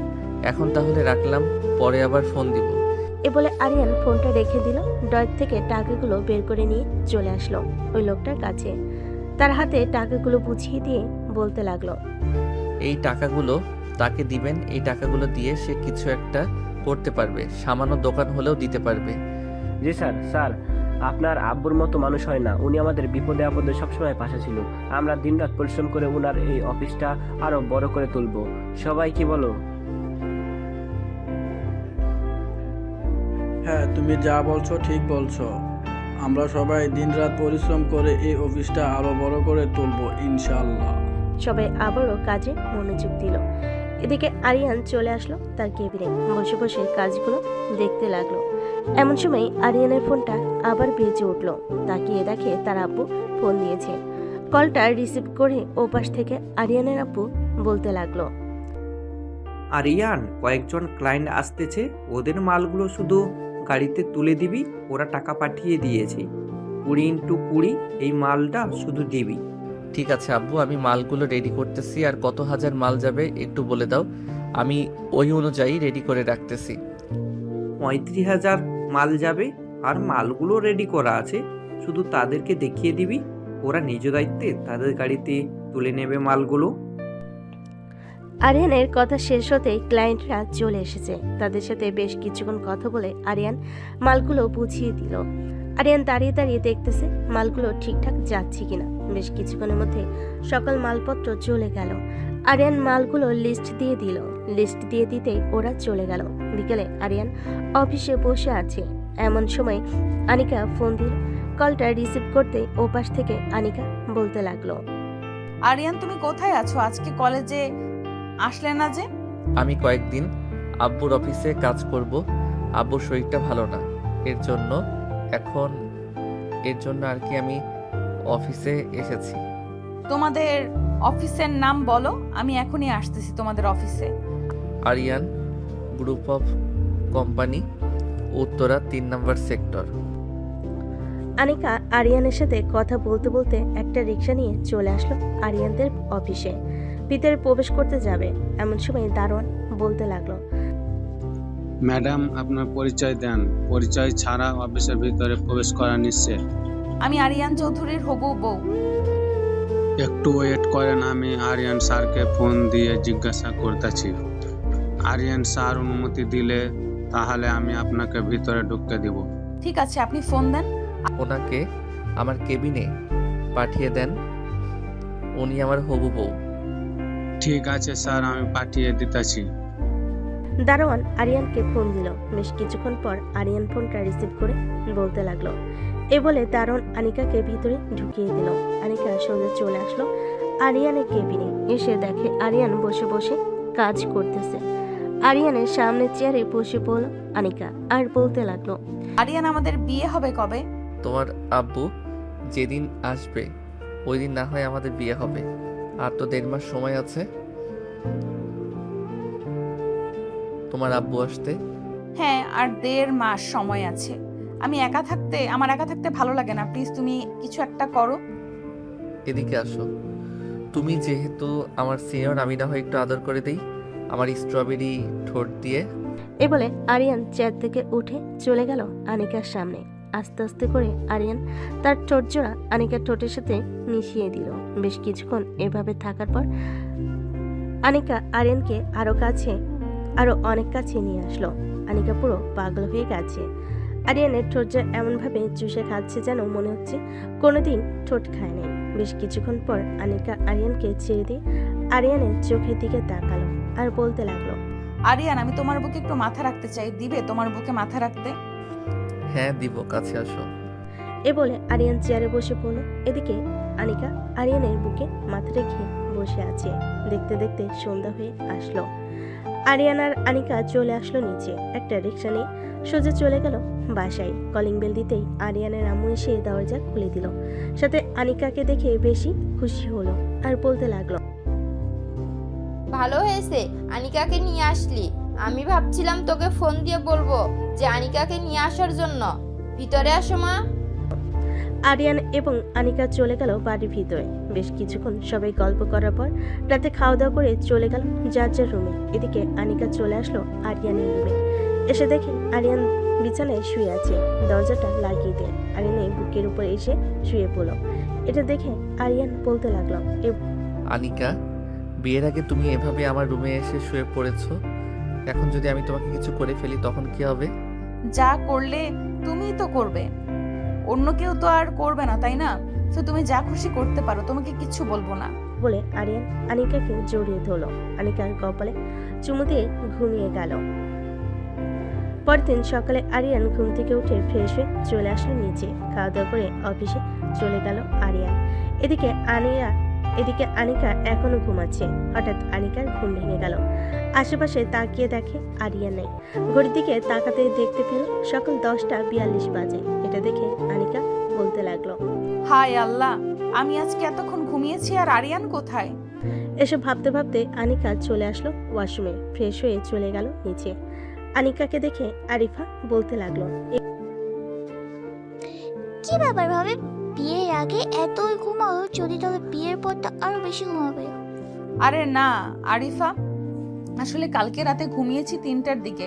এখন তাহলে রাখলাম, পরে আবার ফোন দিব। এ বলে আরিয়ান ফোনটা রেখে দিল। ডয়ার থেকে টাকাগুলো বের করে নিয়ে চলে আসলো ওই লোকটার কাছে। তার হাতে টাকাগুলো বুঝিয়ে দিয়ে বলতে লাগলো, এই টাকাগুলো তাকে দিবেন। এই টাকাগুলো দিয়ে সে কিছু একটা করতে পারবে, সামান্য দোকান হলেও দিতে পারবে। জি স্যার। স্যার, আপনার আব্বুর মতো মানুষ হয় না, উনি আমাদের বিপদে আপদে সবসময় পাশে ছিল। আমরা দিনরাত পরিশ্রম করে ওনার এই অফিসটা আরো বড় করে তুলবো। সবাই কি বলো? হ্যাঁ, তুমি যা বলছো ঠিক বলছো। আমরা সবাই দিনরাত পরিশ্রম করে এই অফিসটা আরো বড় করে তুলবো ইনশাআল্লাহ। সবাই আবারও কাজে মনোযোগ দিল। এদিকে আরিয়ান চলে আসলো তার কেবিনে, বসে বসে কাজগুলো দেখতে লাগলো। এমন সময় আরিয়ানের ফোনটা আবার বেজে উঠল। তাকিয়ে দেখে তার আব্বু ফোন দিয়েছে। কলটা রিসিভ করে ওপাশ থেকে আরিয়ানের আব্বু বলতে লাগলো, আরিয়ান, কয়েকজন ক্লায়েন্ট আসতেছে, ওদের মালগুলো শুধু গাড়িতে তুলে দিবি, ওরা টাকা পাঠিয়ে দিয়েছে। 20x20 এই মালটা শুধু দিবি। ঠিক আছে আব্বু, আমি মালগুলো রেডি করতেছি। আর কত হাজার মাল যাবে একটু বলে দাও, আমি ওই অনুযায়ী রেডি করে রাখতেছি। 35,000 মাল যাবে, আর মালগুলো রেডি করা আছে, শুধু তাদেরকে দেখিয়ে দিবি, ওরা নিজ দায়িত্বে তাদের গাড়িতে তুলে নেবে মালগুলো। আরিয়ানের কথা শেষ হতেই ক্লায়েন্টরা চলে এসেছে। তাদের সাথে বেশ কিছুক্ষণ কথা বলে আরিয়ান মালগুলো বুঝিয়ে দিল। আরিয়ান দাঁড়িয়ে দাঁড়িয়ে দেখতেছে মালগুলো ঠিকঠাক যাচ্ছে কিনা। বেশ কিছুক্ষণের মধ্যে সকল মালপত্র চলে গেল। আরিয়ান মালগুলো লিস্ট দিয়ে দিল। লিস্ট দিয়ে দিতেই ওরা চলে গেল। বিকেলে আরিয়ান অফিসে বসে আছে। এমন সময় আনিকা ফোন দিল। কলটা রিসিভ করতেই ওপাশ থেকে আনিকা বলতে লাগলো, আরিয়ান, তুমি কোথায় আছো? আজকে কলেজে আসলে না যে? আমি কয়েকদিন আব্বুর অফিসে কাজ করব। আব্বুর শরীরটা ভালো না, এর জন্য আর কি আমি অফিসে এসেছি। তোমাদের অফিসের নাম বলো, আমি এখনই আসতেছি তোমাদের অফিসে। Aryan group of company, Uttara 3 number sector. Anika আরিয়ানের সাথে কথা বলতে বলতে একটা রিক্সা নিয়ে চলে আসলো আরিয়ানদের অফিসে। ভিতরে প্রবেশ করতে যাবে এমন সময় দারোয়ান বলতে লাগলো, ম্যাডাম, আপনার পরিচয় দেন। পরিচয় ছাড়া অফিসের ভিতরে প্রবেশ করা নিষেধ। আমি আরিয়ান চৌধুরীর হবু বউ। একটু ওয়েট করেন, আমি আরিয়ান স্যারকে ফোন দিয়ে জিজ্ঞাসা করতেছি। আরিয়ান স্যার অনুমতি দিলে তাহলে আমি আপনাকে ভিতরে ঢুকতে দিব। ঠিক আছে, আপনি ফোন দেন। ওনাকে আমার কেবিনে পাঠিয়ে দেন, উনি আমার হবু বউ। ঠিক আছে স্যার, আমি পাঠিয়ে দিতেছি। দারোয়ান আরিয়ানকে ফোন দিল। বেশ কিছুক্ষণ পর আরিয়ান ফোনটা রিসিভ করে বলতে লাগলো। এ বলে দারোয়ান আনিকাকে ভিতরে ঢুকিয়ে দিল। আনিকা সোজা চলে আসলো আরিয়ানের কেবিনে। এসে দেখে আরিয়ান বসে বসে কাজ করতেছে। আরিয়ানের সামনে চেয়ারে বসে পড়ল আনিকা আর বলতে লাগলো, আরিয়ান, আমাদের বিয়ে হবে কবে? তোমার আব্বু যেদিন আসবে ওই দিন না হয় আমাদের বিয়ে হবে। আর তো 1.5 মাস সময় আছে তোমার আব্বু আসতে। হ্যাঁ, আর 1.5 মাস সময় আছে। আমার একা থাকতে ভালো লাগে না। প্লিজ তুমি কিছু একটা করো। এদিকে আসো। তুমি যেহেতু আমার সিনিয়র, আমি না হয় একটু আদর করে দেই আমার স্ট্রবেরি ঠোঁট দিয়ে। এ বলে আরিয়ান চেয়ার থেকে উঠে চলে গেল আনিকার সামনে। আস্তে আস্তে করে আরিয়ান তার ঠোঁট জোড়া আনিকার ঠোঁটের সাথে মিশিয়ে দিল। বেশ কিছুক্ষণ এভাবে থাকার পর আনিকা আরিয়ানকে আরো অনেক কাছে নিয়ে আসলো। আনিকা পুরো পাগল হয়ে গেছে। আরিয়ানের ঠোঁট জোড়া এমনভাবে চুষে খাচ্ছে যেন মনে হচ্ছে কোনোদিন ঠোঁট খায় নাই। বেশ কিছুক্ষণ পর আনিকা আরিয়ানকে ছেড়ে দিয়ে আরিয়ানের চোখের দিকে তাকালো আর বলতে লাগলো, আরিয়ান, আমি তোমার বুকে একটু মাথা রাখতে চাই। দিবে তোমার বুকে মাথা রাখতে? হ্যাঁ দিব, কাছে আসো। এ বলে আরিয়ান চেয়ারে বসে পড়ল। এদিকে আনিকা আরিয়ানের বুকে মাথা রেখে বসে আছে। দেখতে দেখতে সন্ধ্যা হয়ে আসলো। আরিয়ান আর আনিকা চলে আসলো নিচে। একটা রিক্সা নিয়ে সোজা চলে গেল বাসায়। কলিং বেল দিতেই আরিয়ানের আম্মু এসে দরজা খুলে দিল। সাথে আনিকাকে দেখে বেশি খুশি হলো আর বলতে লাগলো, ভালো হয়েছে আনিকাকে নিয়ে আসলি। আমি ভাবছিলাম তোকে ফোন দিয়ে বলবো যে আনিকাকে নিয়ে আসার জন্য। ভিতরে আসো মা। আরিয়ান এবং আনিকা চলে গেল বাড়ির ভিতরে। বেশ কিছুক্ষণ সবাই গল্প করার পর রাতে খাওয়া দাওয়া করে চলে গেল যার যার রুমে। এদিকে আনিকা চলে আসলো আরিয়ানের রুমে। এসে দেখে আরিয়ান বিছানায় শুয়ে আছে। দরজাটা লাগিয়ে দেয়। আরিয়ানের বুকের উপর এসে শুয়ে পড়ল। এটা দেখে আরিয়ান বলতে লাগলো, আনিকা, বিয়ের আগে তুমি এভাবে আমার রুমে এসে শুয়ে পড়েছো। এখন যদি আমি তোমাকে কিছু করে ফেলি তখন কি হবে? যা করলে তুমিই তো করবে, অন্য কেউ তো আর করবে না, তাই না? তো তুমি যা খুশি করতে পারো, তোমাকে কিচ্ছু বলবো না। বলে আরিয়ান আনিকাকে জড়িয়ে ধরল। আনিকার কপালে চুমু দিয়ে ঘুমিয়ে গেল। পরের দিন সকালে আরিয়ান ঘুম থেকে উঠে ফ্রেশ হয়ে চলে আসলো নিচে। খাওয়া দাওয়া করে অফিসে চলে গেল আরিয়ান। এদিকে আনিকা এখনো ঘুমাচ্ছে। হঠাৎ আনিকার ঘুম ভেঙে গেল। আশেপাশে তাকিয়ে দেখে আরিয়ান নেই। ঘড়ির দিকে তাকাতে দেখতে পেল সকাল 10:42 বাজে। এটা দেখে আনিকা বলতে লাগলো, হায় আল্লাহ, আমি আজকে এতক্ষণ ঘুমিয়েছি আর আরিয়ান কোথায়? এসব ভাবতে ভাবতে আনিকা চলে আসলো ওয়াশরুমে। ফ্রেশ হয়ে চলে গেল নিচে। আনিকাকে দেখে আরিফা বলতে লাগলো, কি ব্যাপার ভাবে, বিয়ের আগে এতই ঘুমাও, যদি তবে বিয়ের পর তো আরো বেশি ঘুমাবে। আরে না আরিফা, আসলে কালকে রাতে ঘুমিয়েছি 3টার দিকে,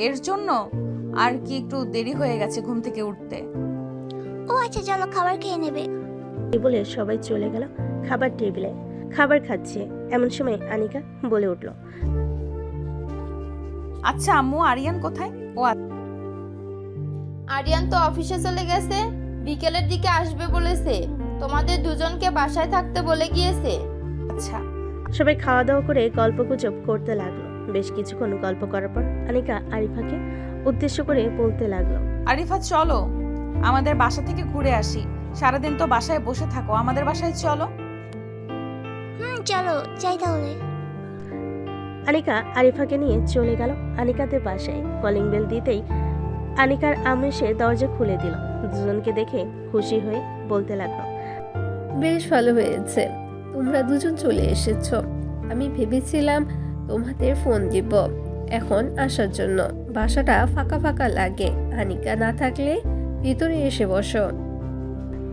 এর জন্য আর কি একটু দেরি হয়ে গেছে ঘুম থেকে উঠতে। ও আচ্ছা, চলো খাবার খেয়ে নেবে। এই বলে সবাই চলে গেল খাবার টেবিলে। খাবার খাচ্ছে এমন সময় আনিকা বলে উঠল, আচ্ছা আম্মু, আরিয়ান কোথায়? ও আরিয়ান তো অফিসে চলে গেছে, বিকেলের দিকে আসবে বলেছে। তোমাদের দুজনকে বাসায় থাকতে বলে গিয়েছে। আচ্ছা। সবাই খাওয়া দাওয়া করে গল্পগুজব করতে লাগলো। বেশ কিছুক্ষণ গল্প করার পর আনিকা আরিফাকে উদ্দেশ্য করে বলতে লাগলো, আরিফা চলো আমাদের বাসা থেকে ঘুরে আসি, সারাদিন তো বাসায় বসে থাকো, আমাদের বাসায় চলো। চলো যাই তাহলে। আনিকা আরিফাকে নিয়ে চলে গেল আনিকাদের বাসায়। কলিং বেল দিতেই আনিকার আম্মু এসে দরজা খুলে দিল। দুজনকে দেখে খুশি হয়ে বলতে লাগলো, বেশ ভালো হয়েছে তোমরা দুজন চলে এসেছো। আমি ভেবেছিলাম তোমাদের ফোন দিব এখন আসার জন্য। বাসাটা ফাঁকা ফাঁকা লাগে, আনিকা না থাকলে ভিতরে এসে বসো।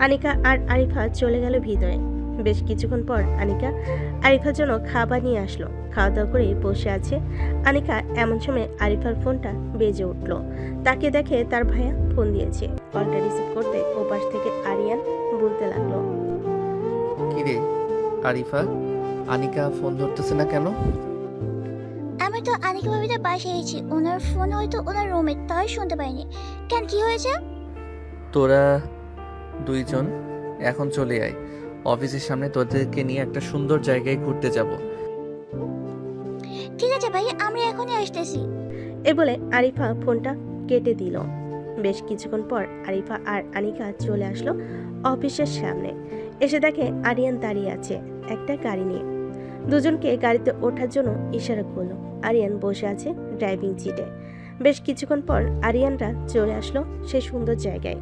আনিকা আর আরিফা চলে গেল ভিতরে। বেশ কিছুক্ষণ পর আনিকা আরিফার জন্য খাবার নিয়ে আসলো। খাওয়া দাওয়া করে বসে আছে আনিকা। এমন সময় আরিফার ফোনটা বেজে উঠলো। তাকে দেখে তার ভাইয়া ফোন দিয়েছে। কলটা রিসিভ করতে ওপাশ থেকে আরিয়ান বলতে লাগলো, কিরে আরিফা, আনিকা ফোন ধরতেছে না কেন? আমি তো আনিকা ভাবিদের বাসায় এসেছি, ওনার ফোন হয়তো ওনার রুমে, তাই শুনতে পাইনি। কেন, কি হয়েছে? তোরা দুইজন এখন চলে আয়, অফিসের সামনে তোদেরকে নিয়ে একটা সুন্দর জায়গায় ঘুরতে যাব। ঠিক আছে ভাই, আমি এখনই আসতেছি। এ বলে আরিফা ফোনটা কেটে দিল। বেশ কিছুক্ষণ পর আরিফা আর আনিকা চলে আসলো অফিসের সামনে। এসে দেখে আরিয়ান দাঁড়িয়ে আছে একটা গাড়ি নিয়ে। দুজনকে গাড়িতে ওঠার জন্য ইশারা করলো। আরিয়ান বসে আছে ড্রাইভিং সিটে। বেশ কিছুক্ষণ পর আরিয়ানরা চলে আসলো সেই সুন্দর জায়গায়।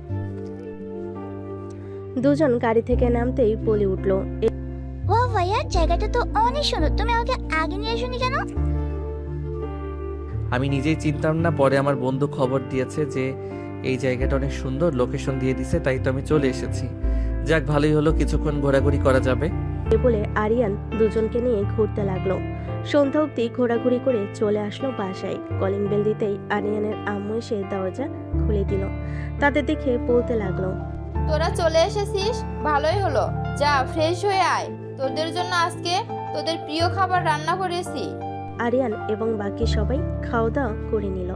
দুজন গাড়ি থেকে নামতেই বলে উঠলো, ও ভাইয়া, জায়গাটা তো অনেক সুন্দর, তুমি আমাকে আগে নিয়ে আসোনি কেন? আমি নিজেই চিনতাম না, পরে আমার বন্ধু খবর দিয়েছে যে এই জায়গাটা অনেক সুন্দর, লোকেশন দিয়ে দিছে, তাই তো আমি চলে এসেছি। যাক, ভালোই হলো, কিছুক্ষণ ঘোরাঘুরি করা যাবে। এ বলে আরিয়ান দুজনকে নিয়ে ঘুরতে লাগলো। সন্ধ্যা অবধি ঘোরাঘুরি করে চলে আসলো বাসায়। কলিং বেল দিতেই আরিয়ানের আম্মু এসে দরজা খুলে দিল। তাদের দেখে বলতে লাগলো, তোরা চলে এসেছিস, ভালোই হলো। যা ফ্রেশ হয়ে আয়, তোদের জন্য আজকে তোদের প্রিয় খাবার রান্না করেছি। আরিয়ান এবং বাকি সবাই খাওয়া দাওয়া করে নিল।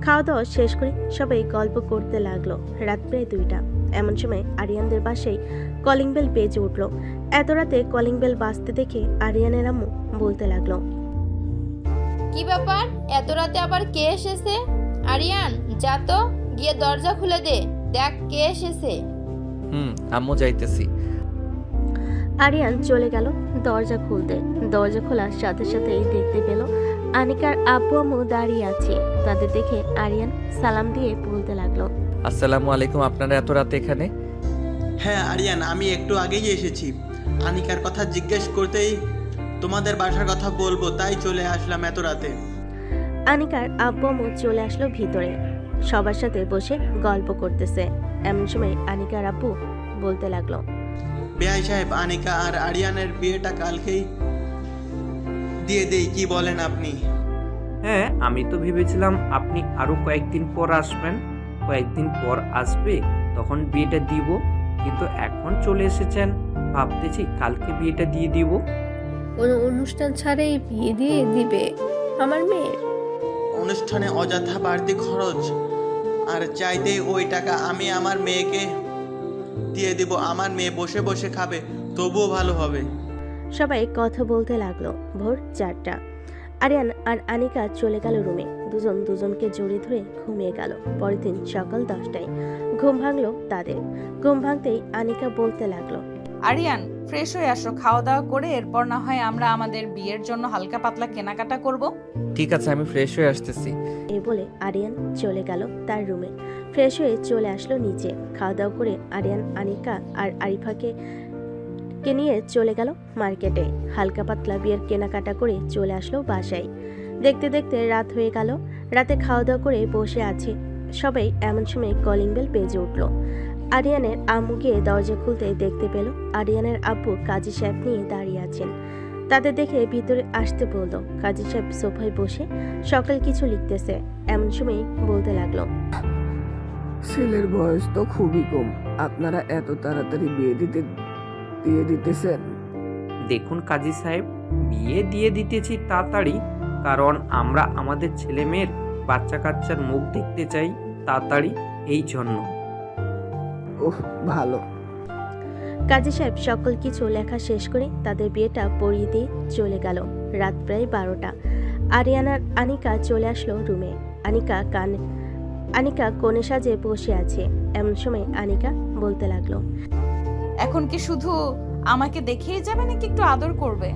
খাওয়া দাওয়া শেষ করে সবাই গল্প করতে লাগলো। রাত প্রায় 2টা। এমন সময় আরিয়ানদের বাসায় কলিং বেল বেজে উঠলো। এত রাতে কলিং বেল বাজতে দেখে আরিয়ানের আম্মু বলতে লাগলো, কি ব্যাপার, এত রাতে আবার কে এসেছে? আরিয়ান, যা তো গিয়ে দরজা খুলে দে, দেখ কে এসেছে। আম্মু যাইতেছি। আরিয়ান চলে গেল দরজা খুলতে। দরজা খোলার সাথে সাথেই দেখতে পেল আনিকার আব্বু আম্মু দাঁড়িয়ে আছে। তাদের দেখে আরিয়ান সালাম দিয়ে বলতে লাগলো, আসসালামু আলাইকুম, আপনারা এত রাতে এখানে? হ্যাঁ আরিয়ান, আমি একটু আগেই এসেছি। আনিকার কথা জিজ্ঞেস করতেই তোমাদের বাসার কথা বলবো, তাই চলে আসলাম এত রাতে। আনিকার আব্বু আম্মু চলে আসলো ভিতরে। সবার সাথে বসে গল্প করতেছে। এমন সময় আনিকার আব্বু বলতে লাগলো, বেয়াই সাহেব, আনিকা আর আরিয়ানের বিয়েটা কালকেই দিয়ে দেই, কি বলেন আপনি? হ্যাঁ, আমি তো ভেবেছিলাম আপনি আরো কয়েকদিন পর আসবেন, কয়েকদিন পর আসবে তখন বিয়েটা দিব, কিন্তু এখন চলে এসেছেন, ভাবতেছি কালকে বিয়েটা দিয়ে দিব। কোনো অনুষ্ঠান ছাড়াই বিয়ে দিয়ে দিবে আমার মেয়ের? অনুষ্ঠানে অযথা বাড়তি খরচ, আর চাইতেই ওই টাকা আমি আমার মেয়েকে দিয়ে দিব। আমার মেয়ে বসে বসে খাবে, তবুও ভালো হবে। সবাই কথা বলতে লাগলো। ভোর 4টা। আরিয়ান আর আনিকা চলে গেল রুমে। দুজন দুজনকে জড়িয়ে ধরে ঘুমিয়ে গেল। পরের দিন সকাল 10টায় ঘুম ভাঙলো তাদের। ঘুম ভাঙতেই আনিকা বলতে লাগলো, আরিয়ান, ফ্রেশ হয়ে আসো, খাওয়া দাওয়া করে এরপর না হয় আমরা আমাদের বিয়ের জন্য হালকা পাতলা কেনাকাটা করব। ঠিক আছে, আমি ফ্রেশ হয়ে আসতেছি। এই বলে আরিয়ান চলে গেল তার রুমে। ফ্রেশ হয়ে চলে আসলো নিচে। খাওয়া দাওয়া করে আরিয়ান আনিকা আর আরিফাকে নিয়ে চলে গেল মার্কেটে। হালকা পাতলা বিয়ের কেনাকাটা করে চলে আসলো বাসায়। দেখতে দেখতে রাত হয়ে গেল। রাতে খাওয়া দাওয়া করে বসে আছে সবাই, এমন সময় কলিং বেল বেজে উঠল। আরিয়ানের আম্মু গিয়ে দরজা খুলতে দেখতে পেল আরিয়ানের আব্বু কাজী সাহেব নিয়ে দাঁড়িয়ে আছেন। তাদের দেখে ভিতরে আসতে বলল। কাজী সাহেব সোফায় বসে সকাল কিছু লিখতেছে। এমন সময় বলতে লাগলো, ছেলের বয়স তো খুবই কম, আপনারা এত তাড়াতাড়ি বিয়ে দিয়ে দিতেছেন? দেখুন কাজী সাহেব, বিয়ে দিয়ে দিতেছি তাড়াতাড়ি কারণ আমরা আমাদের ছেলে মেয়ের বাচ্চা কাচ্চার মুখ দেখতে চাই তাড়াতাড়ি, এই জন্য। ওহ, ভালো। কাজী সাহেব সকল কিছু লেখা শেষ করে তাদের বিয়েটা পড়িয়ে দিয়ে চলে গেল। রাত প্রায় 12টা। আরিয়ানার আনিকা চলে আসলো রুমে। আনিকা কোণে সাজে বসে আছে। এমন সময় আনিকা বলতে লাগলো, এখন কি শুধু আমাকে দেখেই যাবে নাকি একটু আদর করবে?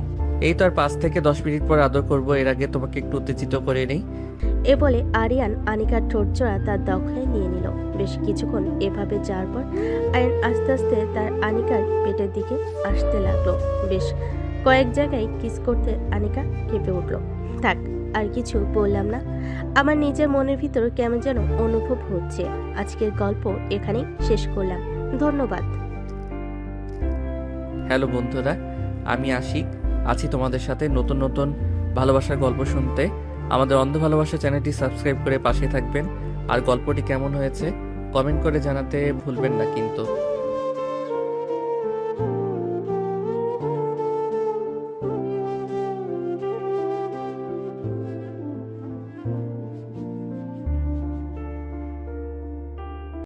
এই তো আর 5 থেকে 10 মিনিট পর আদর করব, এর আগে তোমাকে একটু উত্তেজিত করে নেই। এ বলে আরিয়ান আনিকার ঠোঁট জোড়া তার দখলে নিয়ে নিল। বেশ কিছুক্ষণ এভাবে যাওয়ার পর আরিয়ান আস্তে আস্তে তার আনিকার পেটের দিকে আসতে লাগলো। বেশ কয়েক জায়গায় কিস করতে আনিকা কেঁপে উঠল। থাক, আর কিছু বললাম না, আমার নিজের মনের ভিতর কেমন যেন অনুভব হচ্ছে। আজকের গল্প এখানেই শেষ করলাম। ধন্যবাদ। হ্যালো বন্ধুরা, আমি আশিক আছি তোমাদের সাথে নতুন নতুন ভালোবাসার গল্প শুনতে। আমাদের অন্ধ ভালোবাসা চ্যানেলটি সাবস্ক্রাইব করে পাশে থাকবেন। আর গল্পটি কেমন হয়েছে কমেন্ট করে জানাতে ভুলবেন না কিন্তু।